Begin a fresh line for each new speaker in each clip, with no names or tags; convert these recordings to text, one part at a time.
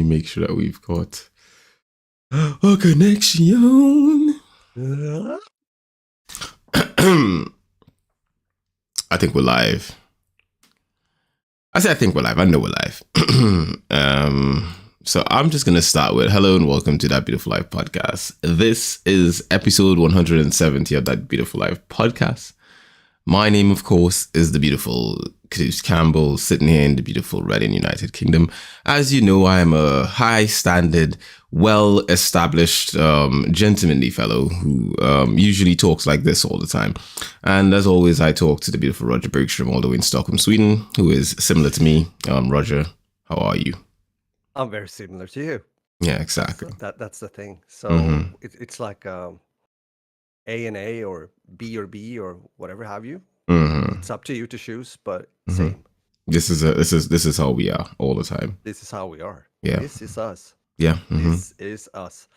make sure that we've got a connection. I think we're live. I think we're live. I know we're live. So I'm just going to start with hello and welcome to That Beautiful Life podcast. This is episode 170 of That Beautiful Life podcast. My name, of course, is the beautiful Caduce Campbell, sitting here in the beautiful Reading, United Kingdom. As you know, I am a high-standard, well-established, gentlemanly fellow who usually talks like this all the time. And as always, I talk to the beautiful Roger Bergstrom, all the way in Stockholm, Sweden, who is similar to me. Roger, how are you?
I'm very similar to you.
Yeah, exactly.
So that's the thing. So it's like A and A or B or whatever have you. It's up to you to choose, but same.
This is how we are all the time.
This is how we are.
Yeah.
This is us.
Yeah.
This is us.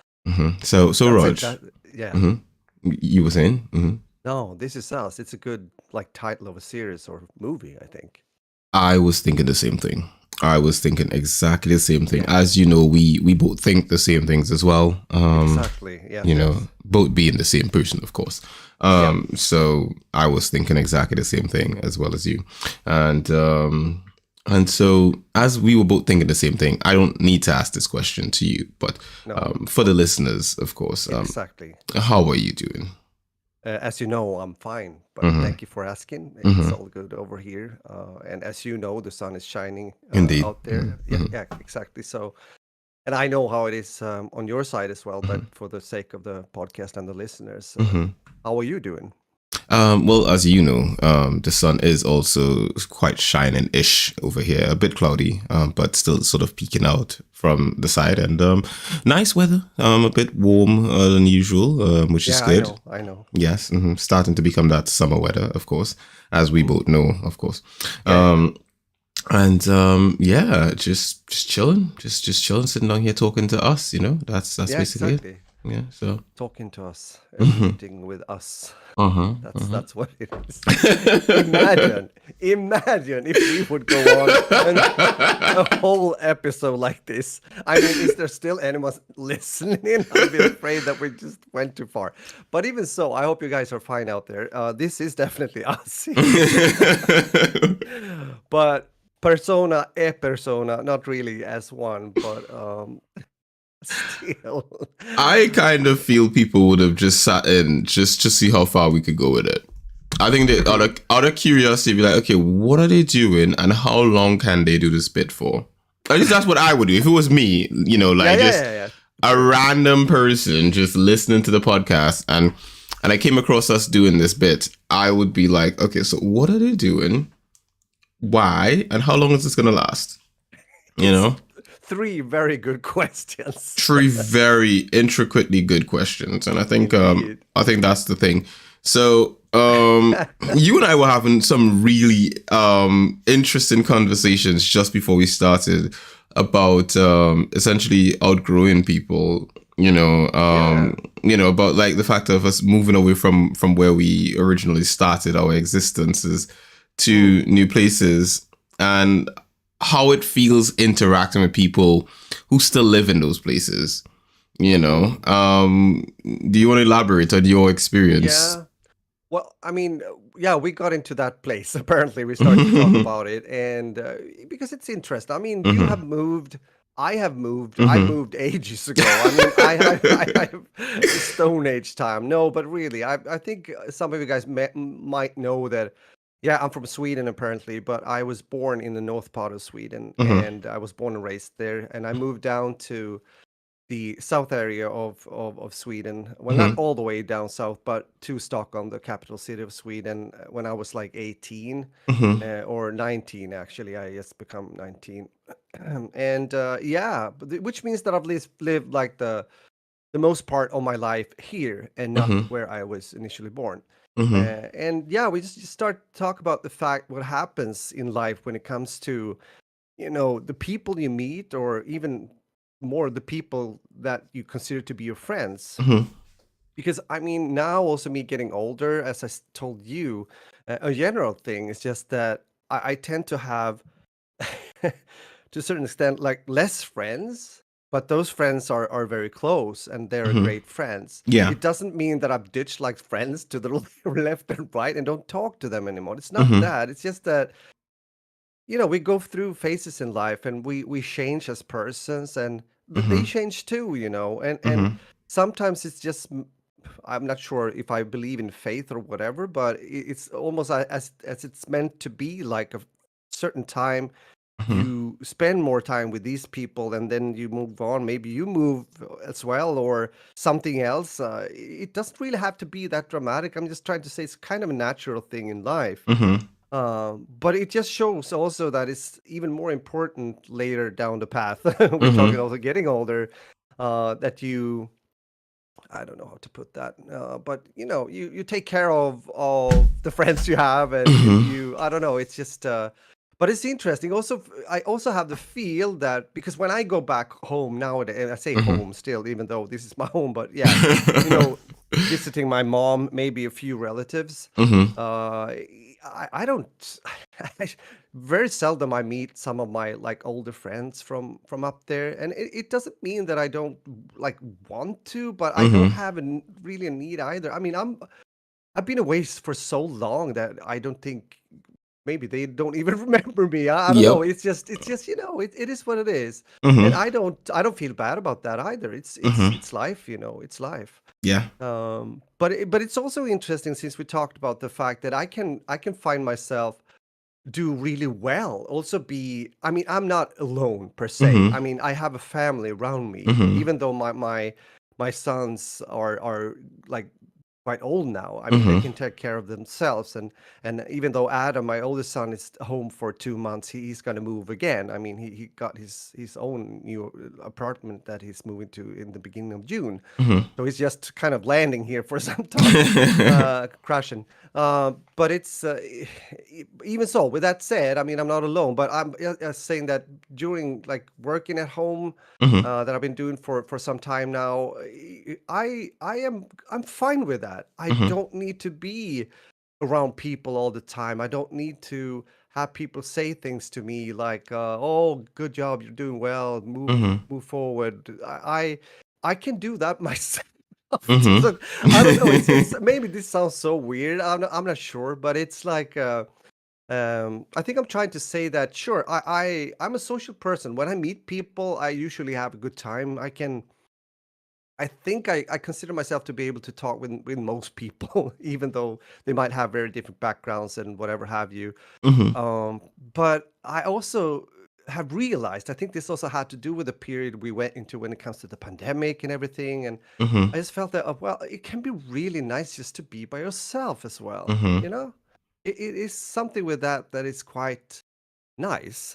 So Raj,
yeah.
You were saying?
No, this is us. It's a good title of a series or movie, I think.
I was thinking the same thing. I was thinking exactly the same thing. Yeah. As you know, we both think the same things as well.
Exactly. Yeah.
You know, both being the same person, of course. So I was thinking exactly the same thing as well as you. And so as we were both thinking the same thing, I don't need to ask this question to you, but for the listeners, of course.
Exactly.
How are you doing?
As you know, I'm fine, but thank you for asking. It's all good over here. And as you know, the sun is shining out there. Yeah, exactly. So, and I know how it is on your side as well, but for the sake of the podcast and the listeners, how are you doing?
Well, as you know, the sun is also quite shining-ish over here, a bit cloudy, but still sort of peeking out from the side, and nice weather, a bit warm than usual, which is good.
I know.
Yes, starting to become that summer weather, of course, as we both know, of course. And just chilling, just chilling, sitting down here talking to us. You know, that's basically
exactly.
it. Yeah, so
talking to us, meeting with us. That's what it is. Imagine if we would go on a whole episode like this. I mean, is there still anyone listening? I'd be afraid that we just went too far. But even so, I hope you guys are fine out there. This is definitely us. But persona, not really as one, but still.
I kind of feel people would have just sat in just to see how far we could go with it. I think that out of curiosity, be like, okay, what are they doing and how long can they do this bit for? At least that's what I would do. If it was me, you know, a random person just listening to the podcast and I came across us doing this bit, I would be like, okay, so what are they doing? Why? And how long is this going to last? You know?
Three very good questions.
Three very intricately good questions, and I think that's the thing. So you and I were having some really interesting conversations just before we started about essentially outgrowing people. You know, about like the fact of us moving away from where we originally started our existences to new places, and how it feels interacting with people who still live in those places, you know. Do you want to elaborate on your experience?
Yeah. Well, I mean, we got into that place. Apparently, we started to talk about it, and because it's interesting. I mean, you have moved. I have moved. I moved ages ago. I mean, I have Stone Age time. No, but really, I think some of you guys might know that. Yeah, I'm from Sweden apparently, but I was born in the north part of Sweden, and I was born and raised there. And I moved down to the south area of Sweden. Well, not all the way down south, but to Stockholm, the capital city of Sweden, when I was like 18 or 19. Actually, I just become 19, and which means that I've lived like the most part of my life here and not where I was initially born. And we just start to talk about the fact what happens in life when it comes to, you know, the people you meet, or even more the people that you consider to be your friends. Because I mean, now also me getting older, as I told you, a general thing is just that I tend to have to a certain extent like less friends but those friends are very close and they're
Mm-hmm.
great friends.
Yeah.
It doesn't mean that I've ditched like friends to the left and right and don't talk to them anymore. It's not
Mm-hmm.
that. It's just that, we go through phases in life and we change as persons, and they
Mm-hmm.
change too, and
Mm-hmm.
sometimes it's just I'm not sure if I believe in faith or whatever, but it's almost as it's meant to be, like a certain time
Mm-hmm.
you spend more time with these people and then you move on. Maybe you move as well or something else. It doesn't really have to be that dramatic. I'm just trying to say it's kind of a natural thing in life.
Mm-hmm.
But it just shows also that it's even more important later down the path. We're talking
Mm-hmm.
also getting older, that I don't know how to put that, but you take care of the friends you have, and
Mm-hmm.
I don't know. It's just, but it's interesting. Also, I also have the feel that because when I go back home nowadays, and I say
Mm-hmm.
home still, even though this is my home, but yeah, you know, visiting my mom, maybe a few relatives.
Mm-hmm.
Uh, I don't. Very seldom I meet some of my like older friends from up there, and it doesn't mean that I don't like want to, but I don't
Mm-hmm.
have really a need either. I mean, I've been away for so long that I don't think maybe they don't even remember me. I don't know.
Yep.
It's just it is what it is, and
Mm-hmm.
I don't feel bad about that either. It's it's
Mm-hmm.
it's life, it's life.
Yeah.
But it's also interesting since we talked about the fact that I can find myself do really well. Also I mean, I'm not alone per se.
Mm-hmm.
I mean, I have a family around me,
Mm-hmm.
even though my sons are like quite old now. I mean, they
Mm-hmm.
can take care of themselves, and even though Adam, my oldest son, is home for 2 months, he's gonna move again. I mean, he got his own new apartment that he's moving to in the beginning of June.
Mm-hmm.
So he's just kind of landing here for some time, crashing. But it's even so. With that said, I mean, I'm not alone. But I'm saying that during like working at home,
Mm-hmm.
that I've been doing for some time now, I'm fine with that. I
Mm-hmm.
don't need to be around people all the time. I don't need to have people say things to me like, "Oh, good job, you're doing well.
Mm-hmm.
Move forward." I can do that myself.
Mm-hmm.
So, I don't know. It's maybe this sounds so weird. I'm not sure, but it's like, I think I'm trying to say that sure, I'm a social person. When I meet people, I usually have a good time. I think I consider myself to be able to talk with most people, even though they might have very different backgrounds and whatever have you.
Mm-hmm.
But I also have realized, I think this also had to do with the period we went into when it comes to the pandemic and everything. And
Mm-hmm.
I just felt that, well, it can be really nice just to be by yourself as well.
Mm-hmm.
You know, it is something with that is quite nice,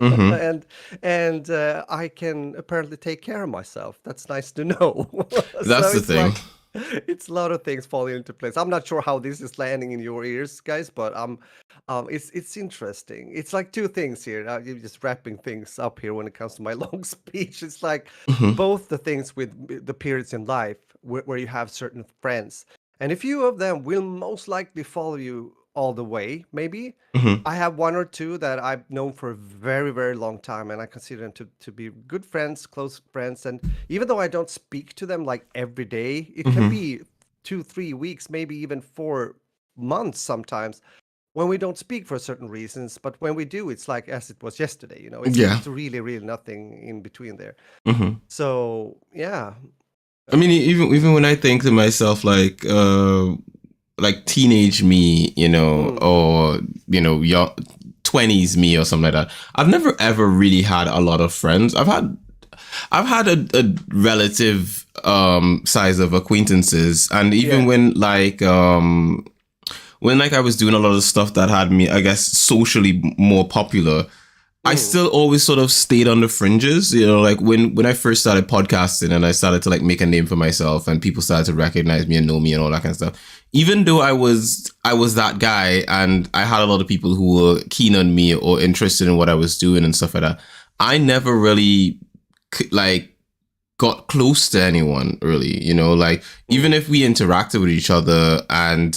Mm-hmm.
and I can apparently take care of myself. That's nice to know. So
That's the
it's
thing.
like it's a lot of things falling into place. I'm not sure how this is landing in your ears, guys, but it's interesting. It's like two things here. You're just wrapping things up here when it comes to my long speech. It's like
Mm-hmm.
both the things with the periods in life where you have certain friends, and a few of them will most likely follow you all the way, maybe.
Mm-hmm.
I have one or two that I've known for a very, very long time, and I consider them to be good friends, close friends. And even though I don't speak to them like every day, it can
Mm-hmm.
be 2, 3 weeks, maybe even 4 months sometimes when we don't speak for certain reasons. But when we do, it's like as it was yesterday.
Yeah.
It's really, really nothing in between there.
Mm-hmm.
So yeah.
I mean,
Uh,
even when I think to myself, like teenage me,
mm,
or young 20s me or something like that. I've never ever really had a lot of friends. I've had a relative size of acquaintances, and even
yeah.
when I was doing a lot of stuff that had me, I guess, socially more popular, I
Mm,
still always sort of stayed on the fringes, like when I first started podcasting and I started to like make a name for myself and people started to recognize me and know me and all that kind of stuff. Even though I was that guy and I had a lot of people who were keen on me or interested in what I was doing and stuff like that, I never really like got close to anyone really, like even
mm,
if we interacted with each other and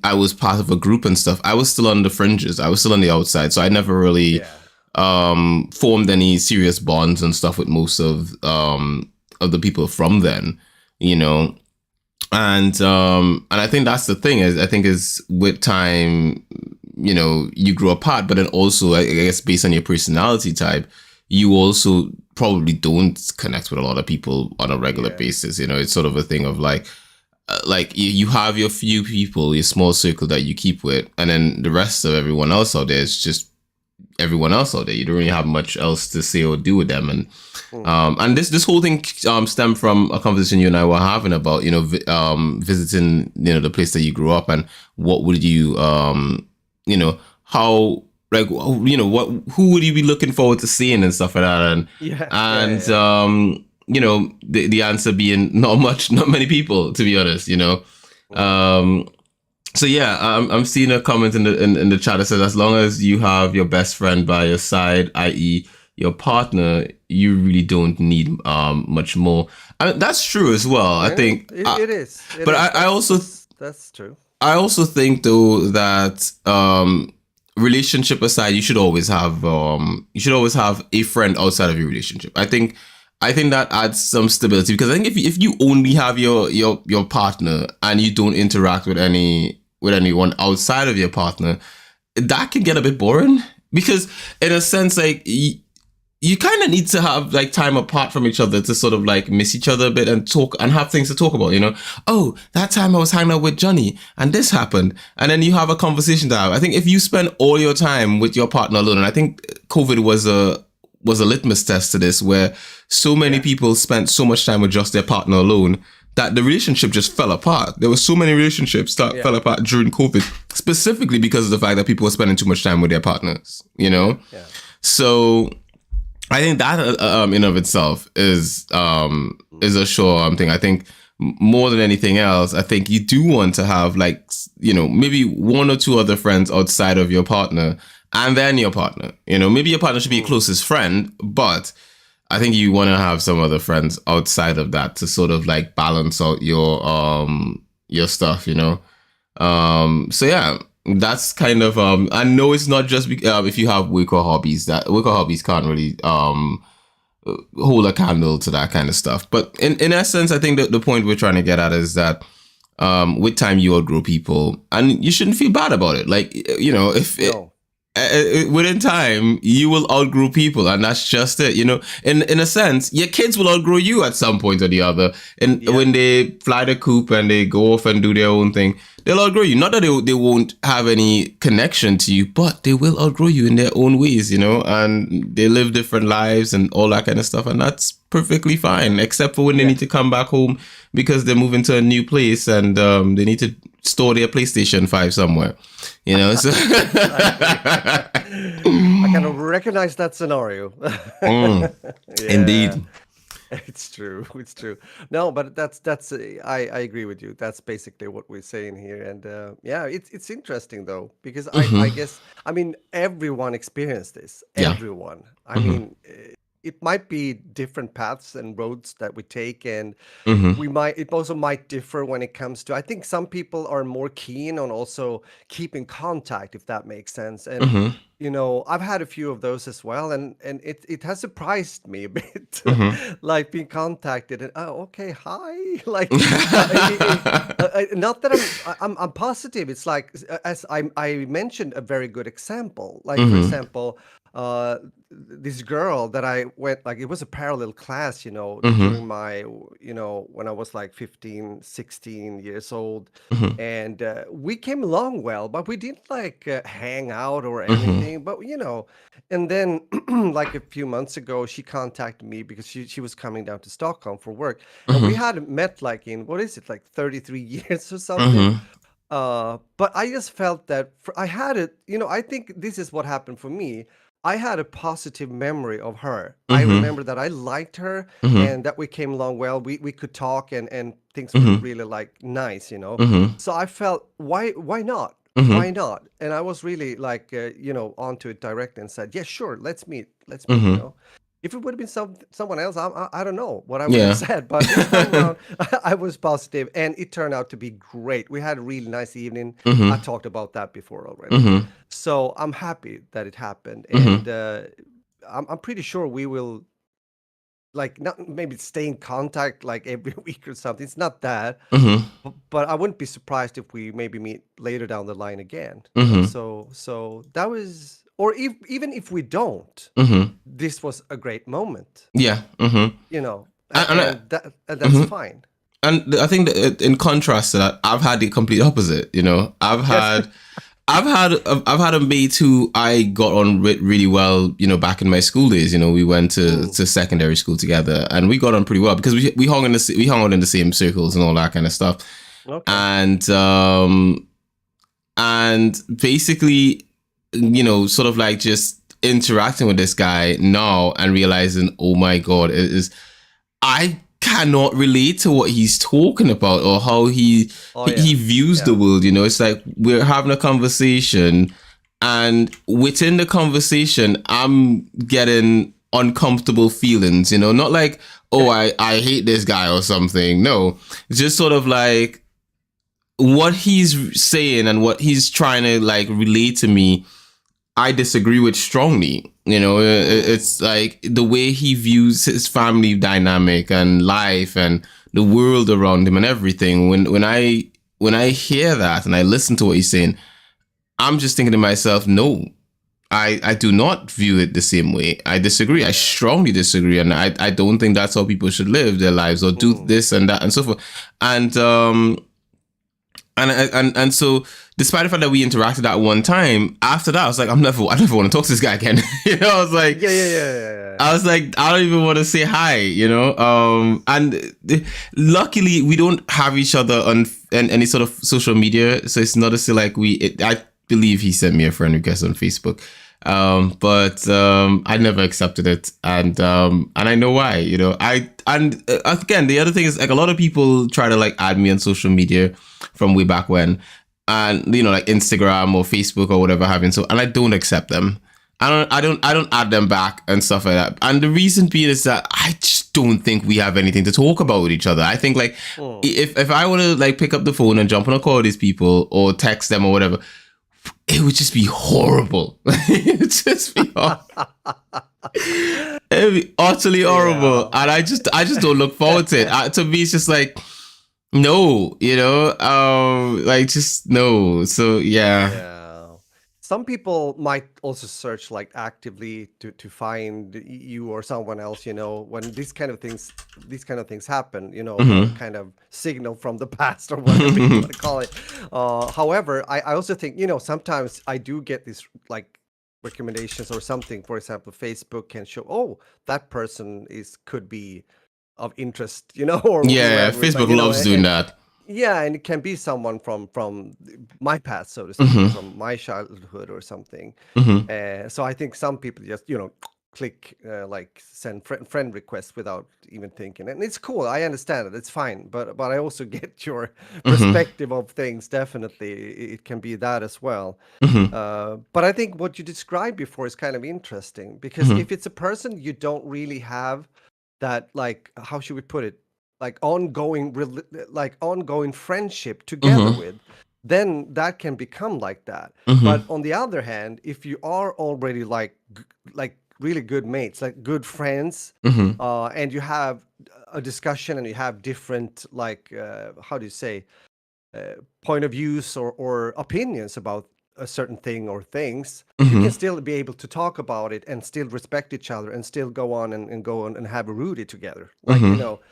I was part of a group and stuff, I was still on the fringes. I was still on the outside. So I never really
yeah.
formed any serious bonds and stuff with most of the people from then, you know. And I think that's the thing is, I think is with time, you know, you grow apart, but then also, I guess, based on your personality type, you also probably don't connect with a lot of people on a regular basis. You know, it's sort of a thing of like you have your few people, your small circle that you keep with, and then the rest of everyone else out there is just everyone else out there. You don't really have much else to say or do with them. And this whole thing stemmed from a conversation you and I were having about, you know, visiting, you know, the place that you grew up, and what would you you know, how, like, you know, who would you be looking forward to seeing and stuff like that, and you know, the answer being not many people, to be honest, you know. So yeah, I'm seeing a comment in the chat that says, as long as you have your best friend by your side, i.e. your partner, you really don't need much more. I mean, that's true as well. I think
it is.
But I also
that's true.
I also think though that relationship aside, you should always have a friend outside of your relationship. I think that adds some stability, because I think if you only have your partner and you don't interact with anyone outside of your partner, that can get a bit boring, because in a sense, like, you kind of need to have like time apart from each other to sort of like miss each other a bit and talk and have things to talk about, you know. Oh, that time I was hanging out with Johnny and this happened, and then you have a conversation to have. I think if you spend all your time with your partner alone, and I think COVID was a litmus test to this, where so many people spent so much time with just their partner alone that the relationship just fell apart. There were so many relationships that fell apart during COVID, specifically because of the fact that people were spending too much time with their partners, you know?
Yeah.
So I think that in of itself is a sure thing. I think more than anything else, I think you do want to have, like, you know, maybe one or two other friends outside of your partner, and then your partner. You know, maybe your partner should be your closest friend, but I think you want to have some other friends outside of that to sort of like balance out your stuff, you know. So yeah, that's kind of I know it's not just if you have work or hobbies, that work or hobbies can't really hold a candle to that kind of stuff. But in essence, I think that the point we're trying to get at is that with time you outgrow people, and you shouldn't feel bad about it. Like, you know, if within time you will outgrow people, and that's just it, you know. In a sense, your kids will outgrow you at some point or the other, and when they fly the coop and they go off and do their own thing, they'll outgrow you. Not that they won't have any connection to you, but they will outgrow you in their own ways, you know, and they live different lives and all that kind of stuff, and that's perfectly fine, except for when they need to come back home because they're moving to a new place and they need to store their PlayStation 5 somewhere, you know. So
I kind of recognize that scenario.
Indeed.
It's true. It's true. No, but that's I agree with you. That's basically what we're saying here. And it's interesting though, because I guess, I mean, everyone experienced this. Everyone. I mean, it might be different paths and roads that we take, and it also might differ when it comes to, I think some people are more keen on also keeping contact, if that makes sense. And you know, I've had a few of those as well, and it has surprised me a bit, like being contacted and, oh, okay, hi, like not that I'm positive. It's like, as I mentioned, a very good example, like for example, this girl that I went, like, it was a parallel class, you know, during my, you know, when I was like 15, 16 years old. And we came along well, but we didn't like hang out or anything, but you know. And then like a few months ago, she contacted me because she was coming down to Stockholm for work. And we hadn't met like in, what is it, like 33 years or something. But I just felt that I had it, you know, I think this is what happened for me. I had a positive memory of her. I remember that I liked her and that we came along well. We could talk and things were really like nice, you know. So I felt, why not? Why not? And I was really like, you know, onto it directly and said, yeah, sure, let's meet, you know. If it would have been someone else, I don't know what I would have
Yeah.
said. But this time around, I was positive, and it turned out to be great. We had a really nice evening. I
Mm-hmm.
talked about that before already.
Mm-hmm.
So I'm happy that it happened, and
Mm-hmm.
I'm pretty sure we will like not maybe stay in contact like every week or something. It's not that,
Mm-hmm.
but I wouldn't be surprised if we maybe meet later down the line again.
Mm-hmm.
So that was, or if even if we don't,
Mm-hmm.
this was a great moment,
Yeah. Mm-hmm. And
and that's
mhm.
fine.
And I think that in contrast to that, I've had the complete opposite.
Yes.
I've had a mate who I got on with really well. Back in my school days. We went to
Mm,
secondary school together, and we got on pretty well because we hung we hung out in the same circles and all that kind of stuff.
okay.
And basically, sort of like just interacting with this guy now and realizing, oh my god, it is I cannot relate to what he's talking about or how
Oh
he
yeah.
views the
Yeah.
world. It's like we're having a conversation, and within the conversation, I'm getting uncomfortable feelings. Not like, oh,
Okay.
I hate this guy or something. No, just sort of like what he's saying and what he's trying to like relate to me, I disagree with strongly.
Mm,
It's like the way he views his family dynamic and life and the world around him and everything. When I hear that and I listen to what he's saying, I'm just thinking to myself, no, I do not view it the same way. I disagree. I
yeah.
strongly disagree, and I don't think that's how people should live their lives or do
Mm,
this and that and so forth. And and so, despite the fact that we interacted at one time, after that, I was like, I never want to talk to this guy again. I was like,
yeah. Yeah. Yeah. Yeah. Yeah.
I don't even want to say hi. And luckily, we don't have each other on any sort of social media, so it's not as like I believe he sent me a friend request on Facebook. But I never accepted it, and I know why. Again, the other thing is like a lot of people try to like add me on social media from way back when, and like Instagram or Facebook or whatever having. So, and I don't accept them. I don't add them back and stuff like that. And the reason being is that I just don't think we have anything to talk about with each other. I think like
Mm.
if I were to like pick up the phone and jump on a call with these people or text them or whatever, it would just be horrible. It would just be it would be utterly horrible,
Yeah.
and I just don't look forward to it. To me, it's just like no, like just no. So yeah.
Yeah. Some people might also search like actively to find you or someone else, when these kind of things happen,
Mm-hmm.
kind of signal from the past or whatever you want to call it. However, I also think, sometimes I do get these like recommendations or something. For example, Facebook can show, oh, that person could be of interest, or
Yeah,
whoever. It's like,
Facebook loves doing that.
yeah, and it can be someone from my past, so to speak, or
Mm-hmm.
from my childhood or something.
Mm-hmm.
So I think some people just click like send friend requests without even thinking, and it's cool. I understand it; it's fine. But I also get your
Mm-hmm.
perspective of things. Definitely, it can be that as well.
Mm-hmm.
But I think what you described before is kind of interesting because
Mm-hmm.
if it's a person you don't really have that, like, how should we put it, like ongoing friendship together
Mm-hmm.
with, then that can become like that.
Mm-hmm.
But on the other hand, if you are already like really good mates, like good friends,
Mm-hmm.
and you have a discussion and you have different, like, how do you say, point of views or opinions about a certain thing or things, you can
Mm-hmm.
still be able to talk about it and still respect each other and still go on and go on and have a Rudy together. Like,
Mm-hmm.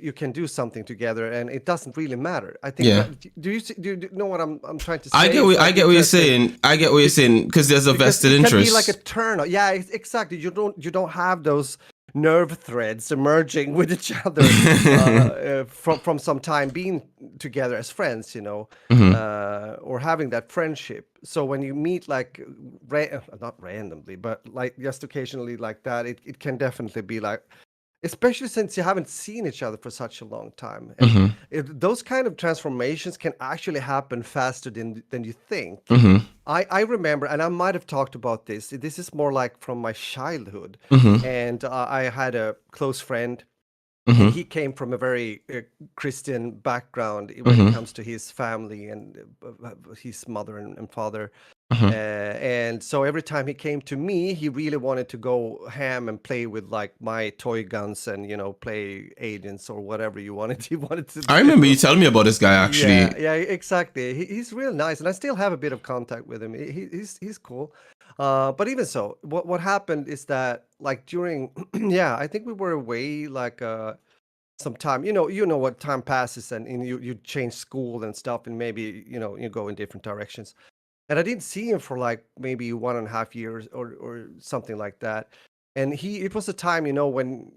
you can do something together and it doesn't really matter. I think
Yeah.
that, do you know what I'm trying to
I
say?
get
It's
what I
like
get what you're
interesting
saying. I get what you're
because
saying because there's a
because
vested
it can be like a
interest.
turn. Yeah, exactly. You don't have those nerve threads emerging with each other from some time being together as friends,
Mm-hmm.
or having that friendship. So when you meet like not randomly, but like just occasionally like that, it can definitely be like especially since you haven't seen each other for such a long time. And those kind of transformations can actually happen faster than you think. I remember, and I might have talked about this. This is more like from my childhood. And I had a close friend, and he came from a very Christian background when it comes to his family and his mother and father. And so every time he came to me, he really wanted to go ham and play with like my toy guns and play agents or whatever you wanted. He wanted to
I remember you telling me about this guy actually.
Yeah, exactly. He's real nice, and I still have a bit of contact with him. He's cool. But even so, what happened is that like during yeah, I think we were away like some time. You know what time passes, and you change school and stuff, and maybe you go in different directions. And I didn't see him for like maybe 1.5 years or something like that. And it was a time, when,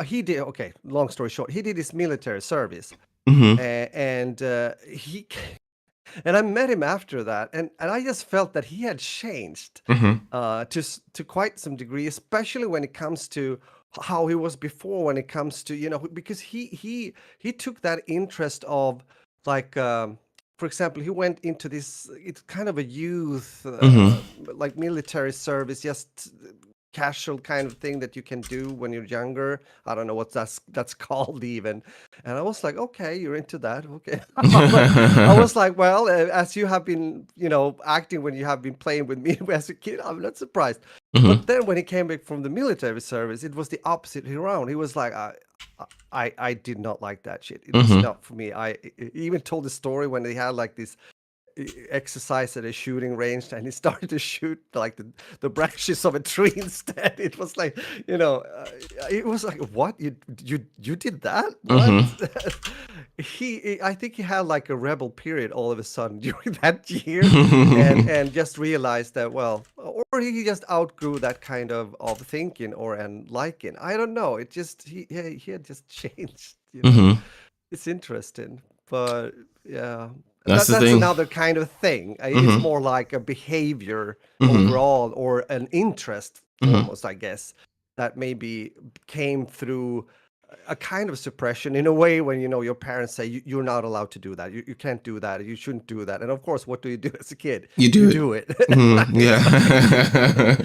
he did, okay, long story short, he did his military service. And he, and I met him after that. And I just felt that he had changed to quite some degree, especially when it comes to how he was before, when it comes to, because he took that interest of like, for example, he went into it's kind of a youth, like military service, just casual kind of thing that you can do when you're younger. I don't know what that's called even. And I was like, okay, you're into that. Okay. I was like, well, as you have been, acting when you have been playing with me as a kid, I'm not surprised. But then when he came back from the military service, it was the opposite around. He was like, I did not like that shit. It was not for me. He even told the story when they had like this exercise at a shooting range, and he started to shoot like the branches of a tree instead. It was like, it was like, what, you did that? What? I think he had like a rebel period all of a sudden during that year, and just realized that, well, or he just outgrew that kind of thinking and liking. I don't know. It just he had just changed. It's interesting, but yeah.
That's the
That's
thing.
another kind of thing. It's more like a behavior overall, or an interest almost, I guess, that maybe came through a kind of suppression in a way when, your parents say you're not allowed to do that. You can't do that. You shouldn't do that. And of course, what do you do as a kid?
You do
it.
Yeah.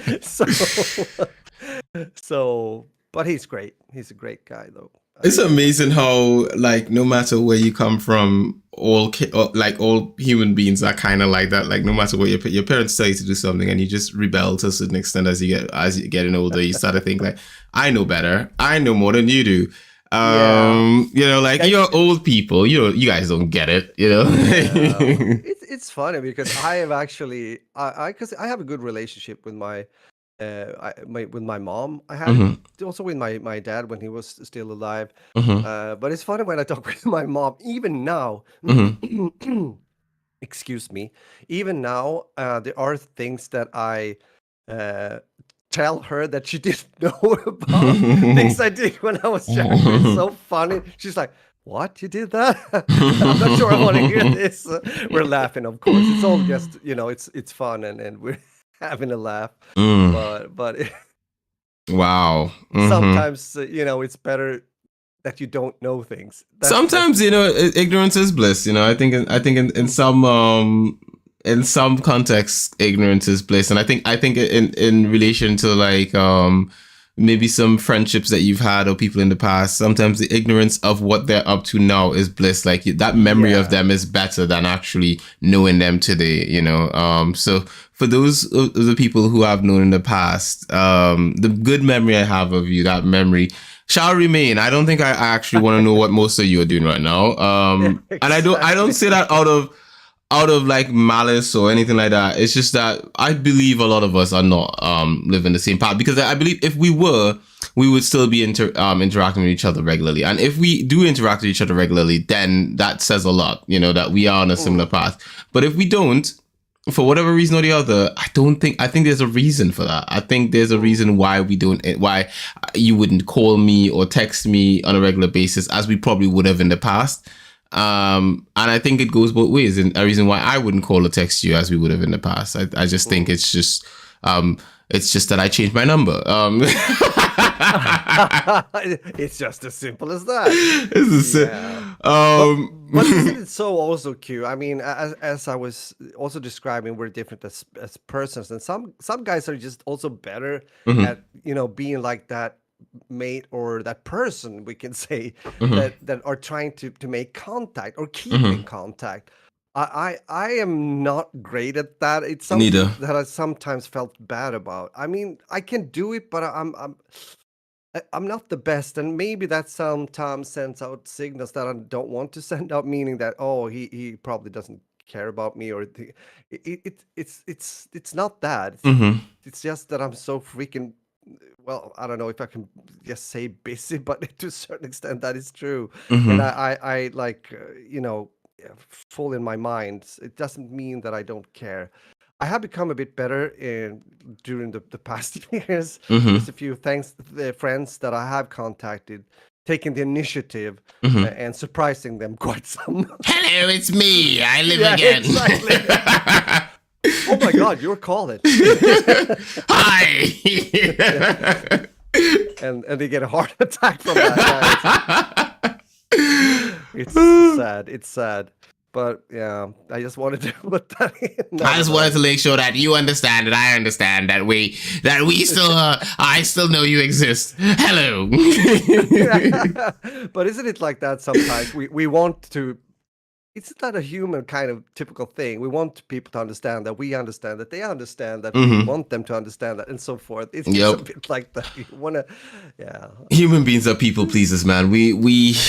So, but he's great. He's a great guy, though.
It's amazing how, like, no matter where you come from, all human beings are kind of like that. Like, no matter what your parents tell you to do something, and you just rebel to a certain extent as you're getting older. You start to think like, I know better. I know more than you do. Like, you're old people. You guys don't get it.
It's funny because I have actually, because I have a good relationship with my mom. I had it also with my dad when he was still alive. But it's funny when I talk with my mom, even now. Excuse me. Even now, there are things that I tell her that she didn't know about. Things I did when I was younger. It's so funny. She's like, "What? You did that?" I'm not sure I want to hear this. We're laughing, of course. It's all just, it's fun, and we're having a laugh. But
wow.
Sometimes it's better that you don't know things.
Sometimes ignorance is bliss. I think in some contexts ignorance is bliss, and I think in relation to like maybe some friendships that you've had or people in the past, sometimes the ignorance of what they're up to now is bliss. Like, that memory of them is better than actually knowing them today, so for those of the people who I've known in the past, the good memory I have of you, that memory shall remain. I don't think I actually want to know what most of you are doing right now. Exactly. And I don't say that out of like malice or anything like that. It's just that I believe a lot of us are not living the same path, because I believe if we were, we would still be interacting with each other regularly. And if we do interact with each other regularly, then that says a lot, that we are on a similar path. But if we don't, for whatever reason or the other, I think there's a reason for that. I think there's a reason why why you wouldn't call me or text me on a regular basis as we probably would have in the past. And I think it goes both ways, and a reason why I wouldn't call or text you as we would have in the past. I just think it's just that I changed my number.
It's just as simple as that.
It's
Yeah. But isn't it so also cute? I mean, as I was also describing, we're different as persons, and some guys are just also better
mhm,
at being like that mate or that person, we can say,
mhm,
that are trying to make contact or keep in
mhm.
contact. I am not great at that. It's
Neither.
something that I sometimes felt bad about. I mean, I can do it, but I'm not the best, and maybe that sometimes sends out signals that I don't want to send out, meaning that, oh, he probably doesn't care about me, or it's not that.
Mhm,
It's just that I'm so freaking, well, I don't know if I can just say busy, but to a certain extent that is true. And
mhm.
I like, full in my mind. It doesn't mean that I don't care. I have become a bit better during the past years. There's
Mhm.
a few thanks the friends that I have contacted, taking the initiative
Mhm.
and surprising them quite some.
Hello, it's me. I live
Yeah,
again.
exactly. Oh my God, you're calling.
Hi.
And they get a heart attack from that. Yeah, it's sad. It's sad. But yeah, I just wanted to put that in.
I
Now
just
that
wanted to make sure that you understand that I understand that we still I still know you exist. Hello.
But isn't it like that sometimes? We want to. Isn't that a human kind of typical thing? We want people to understand that we understand that they understand that we
Mhm.
want them to understand that, and so forth. It's a
Yep.
bit like that. You wanna, yeah,
Human beings are people pleasers, man. We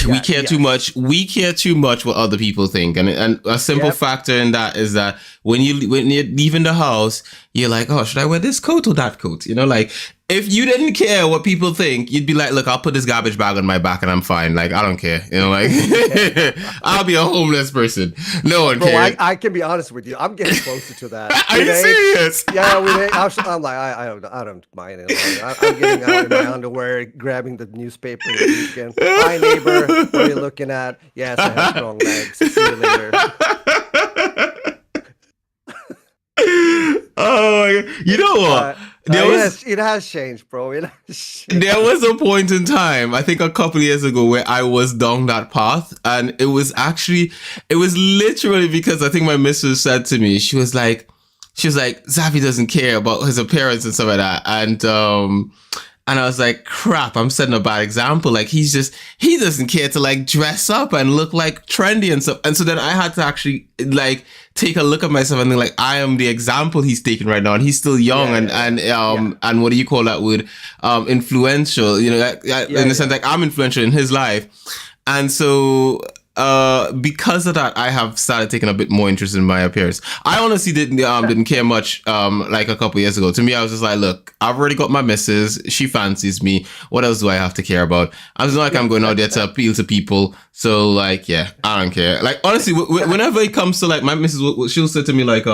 yeah,
care too
yes,
much. We care too much what other people think, and a simple
yep,
factor in that is that when you're leaving the house, you're like, oh, should I wear this coat or that coat? You know, like if you didn't care what people think, you'd be like, look, I'll put this garbage bag on my back and I'm fine. Like I don't care. You know, like
yeah.
I'll be a homeless person. No one
Bro,
cares.
I can be honest with you. I'm getting closer to that.
Are
With
you
age,
serious?
yeah, with age, I'm like, I don't mind any longer. I'm getting out in my underwear, grabbing the newspaper in the weekend. Hi, neighbor. What are you looking at? Yes, I have strong legs. See you later.
Oh, you know what? There was
Yes, it has changed, bro. It has
there
changed.
was a point in time, I think a couple of years ago, where I was down that path, and it was literally because I think my missus said to me, she was like, Zavi doesn't care about his appearance and stuff like that, and I was like, crap, I'm setting a bad example. Like he doesn't care to like dress up and look like trendy and stuff. And so then I had to actually like take a look at myself and think like, I am the example he's taking right now. And he's still young
Yeah, yeah, yeah, yeah,
and what do you call that word? Influential, you know,
yeah,
in the sense
yeah.
like I'm influential in his life. And so because of that, I have started taking a bit more interest in my appearance. I honestly didn't care much like a couple years ago. To me, I was just like, look, I've already got my missus. She fancies me. What else do I have to care about? I was like, I'm going out there to appeal to people. So like, yeah, I don't care. Like honestly, whenever it comes to like my missus, she'll say to me like,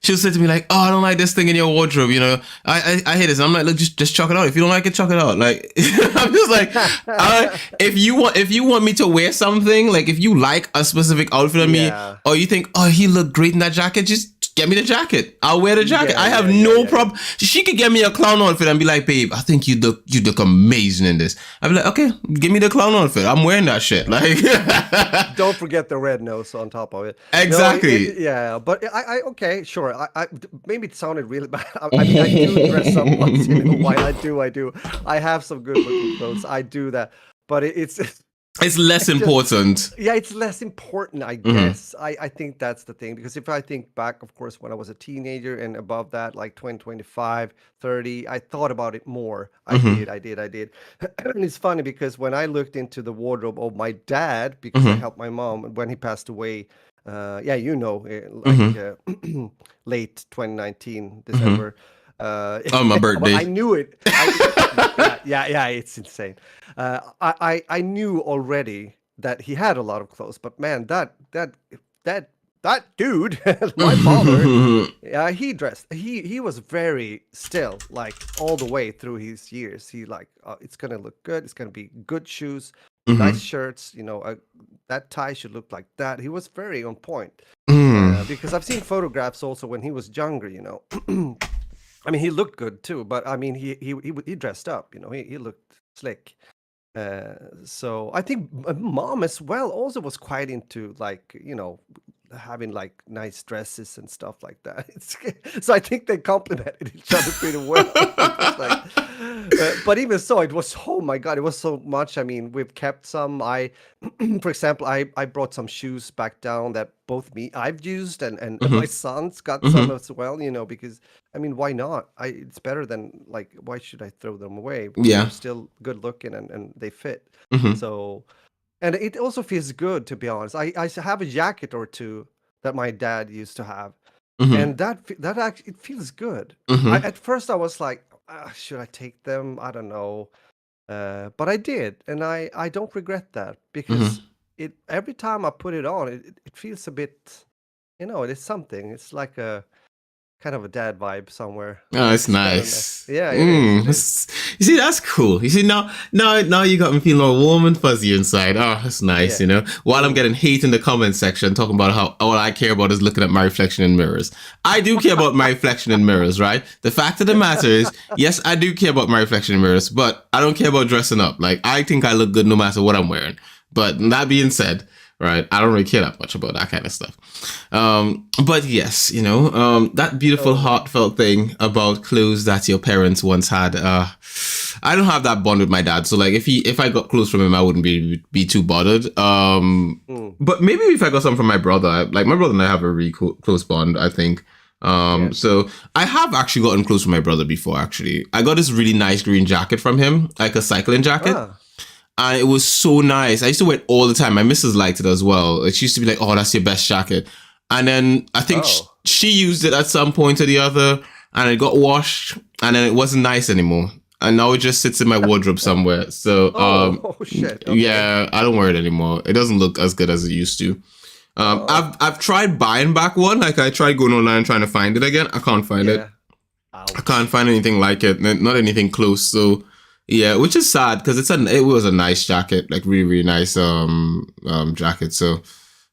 she'll say to me like, "Oh, I don't like this thing in your wardrobe. You know, I hate this." And I'm like, "Look, just chuck it out. If you don't like it, chuck it out." Like, I'm just like, if you want me to wear something, like if you like a specific outfit on me,
Yeah,
or you think, "Oh, he looked great in that jacket," just get me the jacket. I'll wear the jacket.
yeah,
I have
yeah, yeah,
no
yeah, yeah.
problem. She could get me a clown outfit and be like, "Babe, I think you look amazing in this." I'd be like, "Okay, give me the clown outfit. I'm wearing that shit." Like,
Don't forget the red nose on top of it. No,
exactly.
yeah, but okay, sure. Maybe it sounded really bad. I mean, I do dress up once in a while. I do. I have some good looking clothes. I do that, but
It's less
it's just,
important.
yeah, it's less important, I
Mm-hmm.
guess. I think that's the thing, because if I think back, of course, when I was a teenager and above that, like 20, 25, 30, I thought about it more. I
Mm-hmm.
did, I did, I did. And it's funny because when I looked into the wardrobe of my dad, because I
Mm-hmm.
helped my mom when he passed away, yeah, like
Mm-hmm.
late 2019,
Mm-hmm.
December.
On my
Well, I
birthday.
knew it. Yeah, it's insane. I knew already that he had a lot of clothes, but man, that that dude, my father, yeah, he was very still, like all the way through his years. He like, it's gonna look good. It's gonna be good shoes, nice
Mm-hmm.
shirts. That tie should look like that. He was very on point.
Mm.
Because I've seen photographs also when he was younger. I mean, he looked good too, but I mean, he dressed up. You know, he looked slick. So I think mom as well also was quite into like having like nice dresses and stuff like that. So I think they complemented each other pretty well. It was like, but even so, it was, oh my god, it was so much. I mean, we've kept some. For example, I brought some shoes back down that both me I've used and my
Hmm.
sons got some
Hmm.
as well. Because I mean, why not? It's better than like, why should I throw them away? They're
Yeah.
still good looking and they fit.
Hmm.
So, and it also feels good to be honest. I have a jacket or two that my dad used to have,
Hmm.
and that actually it feels good.
Hmm.
At first I was like, should I take them? I don't know, but I did, and I don't regret that because
Hmm.
it every time I put it on, it feels a bit, it is something. It's like a kind of a dad vibe somewhere.
Oh, it's
I don't know.
nice.
Yeah, it is. It is.
You see, that's cool. You see, now you got me feeling all warm and fuzzy inside. Oh, that's nice.
Yeah.
You know, while I'm
Mm.
getting hate in the comment section talking about how all I care about is looking at my reflection in mirrors. I do care about my reflection in mirrors, right? The fact of the matter is, yes, I do care about my reflection in mirrors, but I don't care about dressing up. Like, I think I look good no matter what I'm wearing. But that being said, right, I don't really care that much about that kind of stuff. But yes, that beautiful
Oh.
heartfelt thing about clothes that your parents once had. I don't have that bond with my dad, so like if I got clothes from him, I wouldn't be too bothered.
Mm.
But maybe if I got some from my brother, like my brother and I have a really close bond, I think.
Yeah.
So I have actually gotten clothes from my brother before. Actually, I got this really nice green jacket from him, like a cycling jacket.
Ah.
And it was so nice. I used to wear it all the time. My missus liked it as well. She used to be like, "Oh, that's your best jacket." And then I think
Oh.
she used it at some point or the other, and it got washed, and then it wasn't nice anymore. And now it just sits in my wardrobe somewhere. So,
Oh. Oh shit. Okay.
yeah, I don't wear it anymore. It doesn't look as good as it used to.
Oh.
I've tried buying back one. Like I tried going online and trying to find it again. I can't find it.
Yeah.
I can't
Ouch.
find anything like it. Not anything close. So yeah, which is sad because it was a nice jacket, like really really nice jacket. So,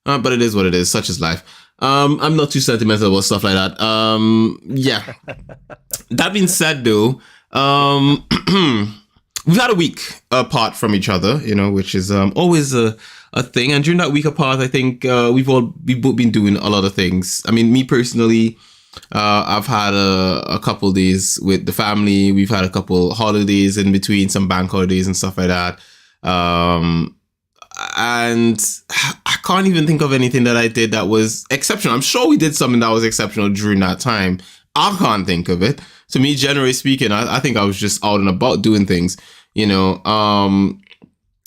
but it is what it is. Such is life. I'm not too sentimental about stuff like that. Yeah. That being said, though, we've had a week apart from each other, which is always a thing. And during that week apart, I think we've both been doing a lot of things. I mean, me personally, I've had a couple days with the family. We've had a couple holidays in between, some bank holidays and stuff like that. And I can't even think of anything that I did that was exceptional. I'm sure we did something that was exceptional during that time. I can't think of it. To me, generally speaking, I think I was just out and about doing things, you know.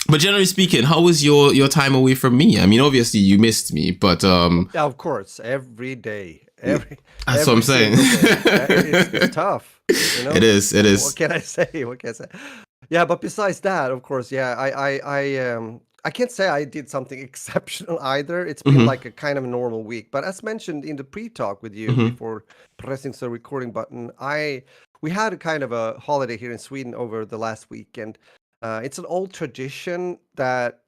But generally speaking, how was your time away from me? I mean, obviously you missed me, but
Yeah, of course, every day, every
that's what I'm
every
saying.
single day. It's tough, you
It
know.
is. It
What
is.
can I say? What can I say? Yeah, but besides that, of course, yeah, I can't say I did something exceptional either. It's been
Hmm.
like a kind of a normal week. But as mentioned in the pre-talk with you
Hmm.
before pressing the recording button, we had a kind of a holiday here in Sweden over the last weekend. It's an old tradition that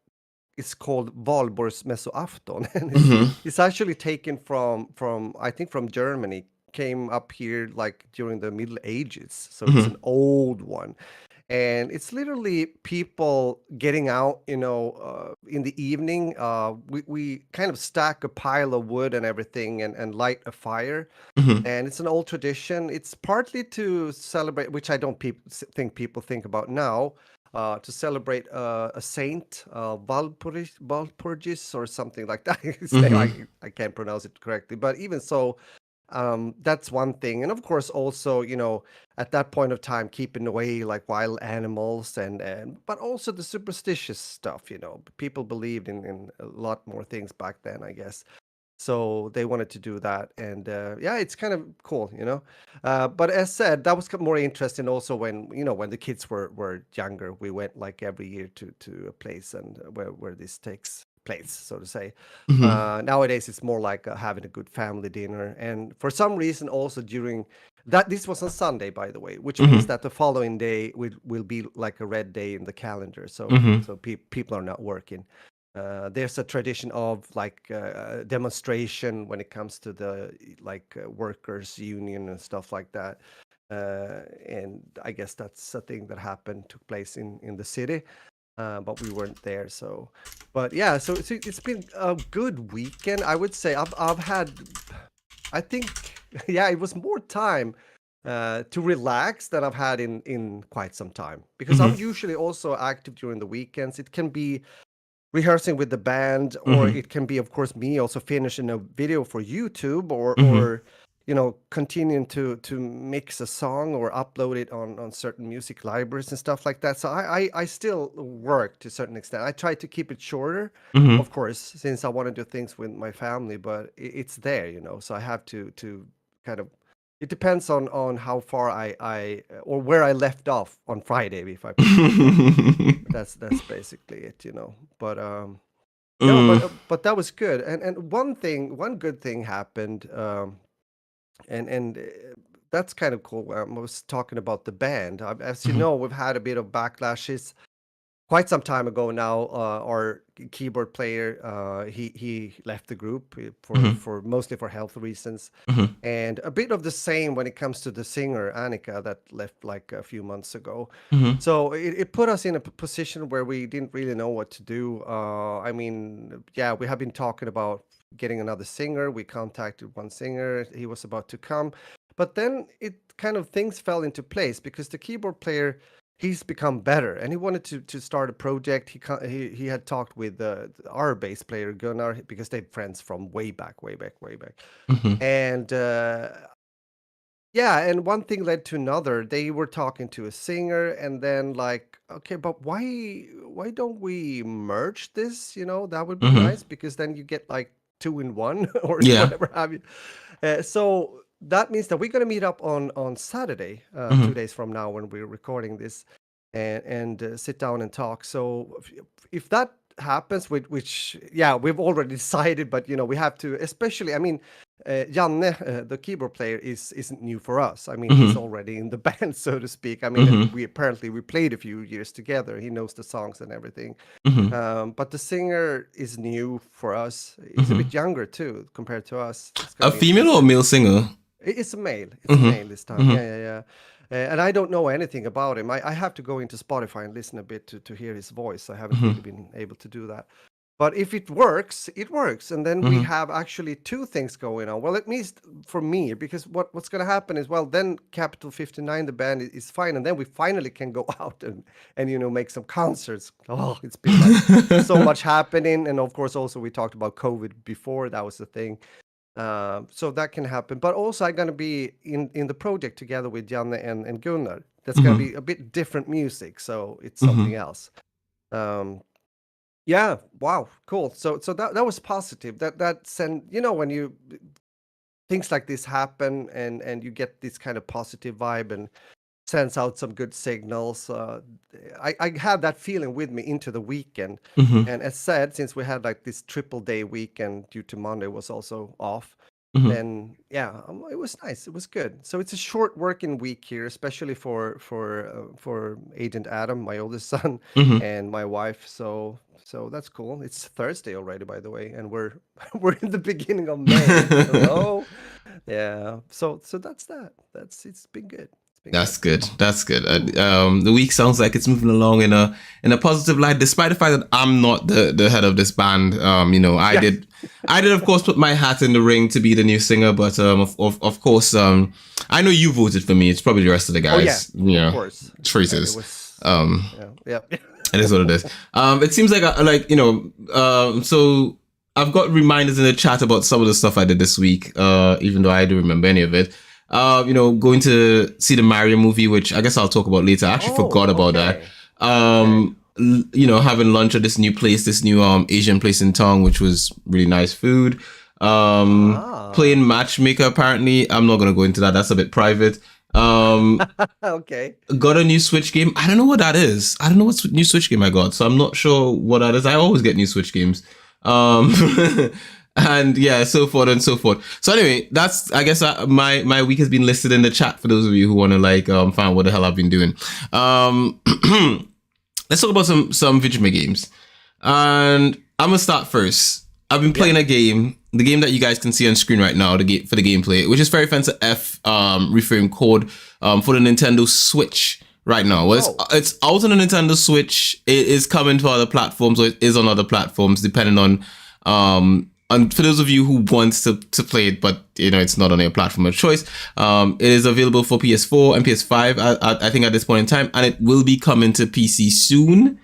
is called Valborgsmässoafton, and
Hmm.
it's actually taken from I think from Germany. Came up here like during the Middle Ages, so it's an
Hmm.
old one, and it's literally people getting out, in the evening. We kind of stack a pile of wood and everything, and light a fire,
Hmm.
and it's an old tradition. It's partly to celebrate, which I don't think people think about now, to celebrate a saint, Walpurgis or something like that. His name,
Hmm.
I can't pronounce it correctly, but even so, that's one thing. And of course, also, at that point of time, keeping away like wild animals but also the superstitious stuff. People believed in a lot more things back then, I guess. So they wanted to do that, and yeah, it's kind of cool. But as said, that was more interesting also when the kids were younger. We went like every year to a place and where this takes place, so to say.
Hmm.
Nowadays, it's more like having a good family dinner, and for some reason, also during that, this was on Sunday, by the way, which means
Hmm.
that the following day will be like a red day in the calendar. So
Hmm.
so people are not working. There's a tradition of like demonstration when it comes to the like workers union and stuff like that. and I guess that's a thing that took place in the city, but we weren't there. So, but yeah, so it's been a good weekend. I would say I've had, I think, yeah, it was more time to relax than I've had in quite some time, because I'm usually also active during the weekends. It can be rehearsing with the band, or it can be, of course, me also finishing a video for YouTube, or continuing to mix a song or upload it on certain music libraries and stuff like that. So I still work to a certain extent. I try to keep it shorter, of course, since I want to do things with my family, but it's there, so I have to kind of, it depends on how far I or where I left off on Friday, if I put it like that. That's basically it. But no, but that was good. And one good thing happened, and that's kind of cool. I was talking about the band. As you know, we've had a bit of backlashes quite some time ago now. Our keyboard player, he left the group for mostly for health reasons, and a bit of the same when it comes to the singer Annika that left like a few months ago. So it put us in a position where we didn't really know what to do. I mean, yeah, we have been talking about getting another singer. We contacted one singer. He was about to come, but then it kind of things fell into place because the keyboard player, he's become better, and he wanted to start a project. He had talked with our bass player Gunnar, because they're friends from way back. And yeah, and one thing led to another. They were talking to a singer, and then like, okay, but why don't we merge this? That would be nice, because then you get like two in one or
Yeah.
whatever have you. So that means that we're gonna meet up on Saturday, 2 days from now, when we're recording this, and sit down and talk. So if that happens, which yeah, we've already decided, but we have to, especially, I mean, Janne, the keyboard player, isn't new for us. I mean, he's already in the band, so to speak. I mean, and we played a few years together. He knows the songs and everything. But the singer is new for us. He's a bit younger too compared to us. It's
A
gonna be
female or
interesting.
male singer?
It's a male. It's a male this time. Yeah. And I don't know anything about him. I have to go into Spotify and listen a bit to hear his voice. I haven't really been able to do that. But if it works, it works. And then we have actually two things going on. Well, at least for me, because what's going to happen is, well, then Capital 59, the band, is fine. And then we finally can go out and make some concerts. Oh, it's been like so much happening. And of course, also we talked about COVID before. That was the thing. So that can happen. But also I'm going to be in the project together with Janne and Gunnar. That's going to be a bit different music. So it's something else. Yeah. Wow. Cool. So that was positive. That send, when things like this happen, and you get this kind of positive vibe and sends out some good signals. I have that feeling with me into the weekend. And as said, since we had like this triple day weekend due to Monday was also off, then yeah, it was nice. It was good. So it's a short working week here, especially for Agent Adam, my oldest son, and my wife. So that's cool. It's Thursday already, by the way, and we're in the beginning of May. Hello. Yeah. So that's that. It's been good.
That's good. That's good. The week sounds like it's moving along in a positive light, despite the fact that I'm not the head of this band. I did of course put my hat in the ring to be the new singer, but of course, I know you voted for me. It's probably the rest of the guys.
Oh yeah, of course.
Choices.
Yeah.
It is what it is. It seems like so I've got reminders in the chat about some of the stuff I did this week, even though I don't remember any of it. Going to see the Mario movie, which I guess I'll talk about later. I actually forgot about that. Having lunch at this new place, this new Asian place in town, which was really nice food. Playing Matchmaker, apparently. I'm not going to go into that. That's a bit private.
Okay.
Got a new Switch game. I don't know what that is. I don't know what new Switch game I got, so I'm not sure what that is. I always get new Switch games. And yeah, so forth and so forth. So anyway, that's, I guess, my week has been listed in the chat for those of you who want to find out what the hell I've been doing. Let's talk about some video games, and I'm gonna start first. I've been playing a game, the game that you guys can see on screen right now, for the gameplay, which is Fairy Fencer F, Refrain Chord, for the Nintendo Switch right now. Well, it's out on the Nintendo Switch. It is coming to other platforms, or it is on other platforms, depending on, and for those of you who wants to play it, but it's not on your platform of choice, it is available for PS4 and PS5, I think at this point in time, and it will be coming to PC soon.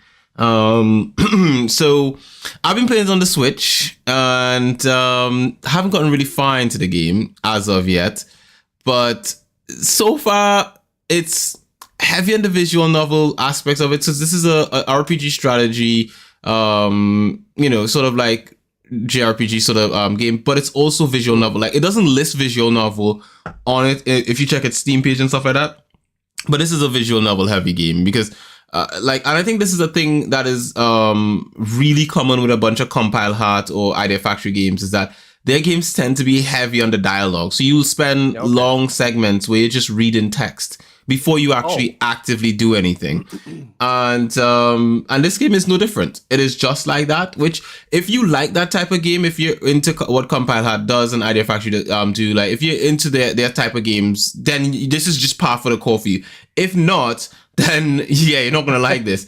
So I've been playing it on the Switch, and haven't gotten really far into the game as of yet, but so far it's heavy on the visual novel aspects of it. So this is a RPG strategy, sort of like JRPG sort of game, but it's also visual novel. Like, it doesn't list visual novel on it if you check its Steam page and stuff like that, but this is a visual novel heavy game because and I think this is a thing that is really common with a bunch of Compile Heart or Idea Factory games, is that their games tend to be heavy on the dialogue. So you'll spend long segments where you're just reading text before you actually actively do anything. And this game is no different. It is just like that, which if you like that type of game, if you're into what Compile Heart does and Idea Factory do, like if you're into their type of games, then this is just par for the course for you. If not, then you're not gonna like this.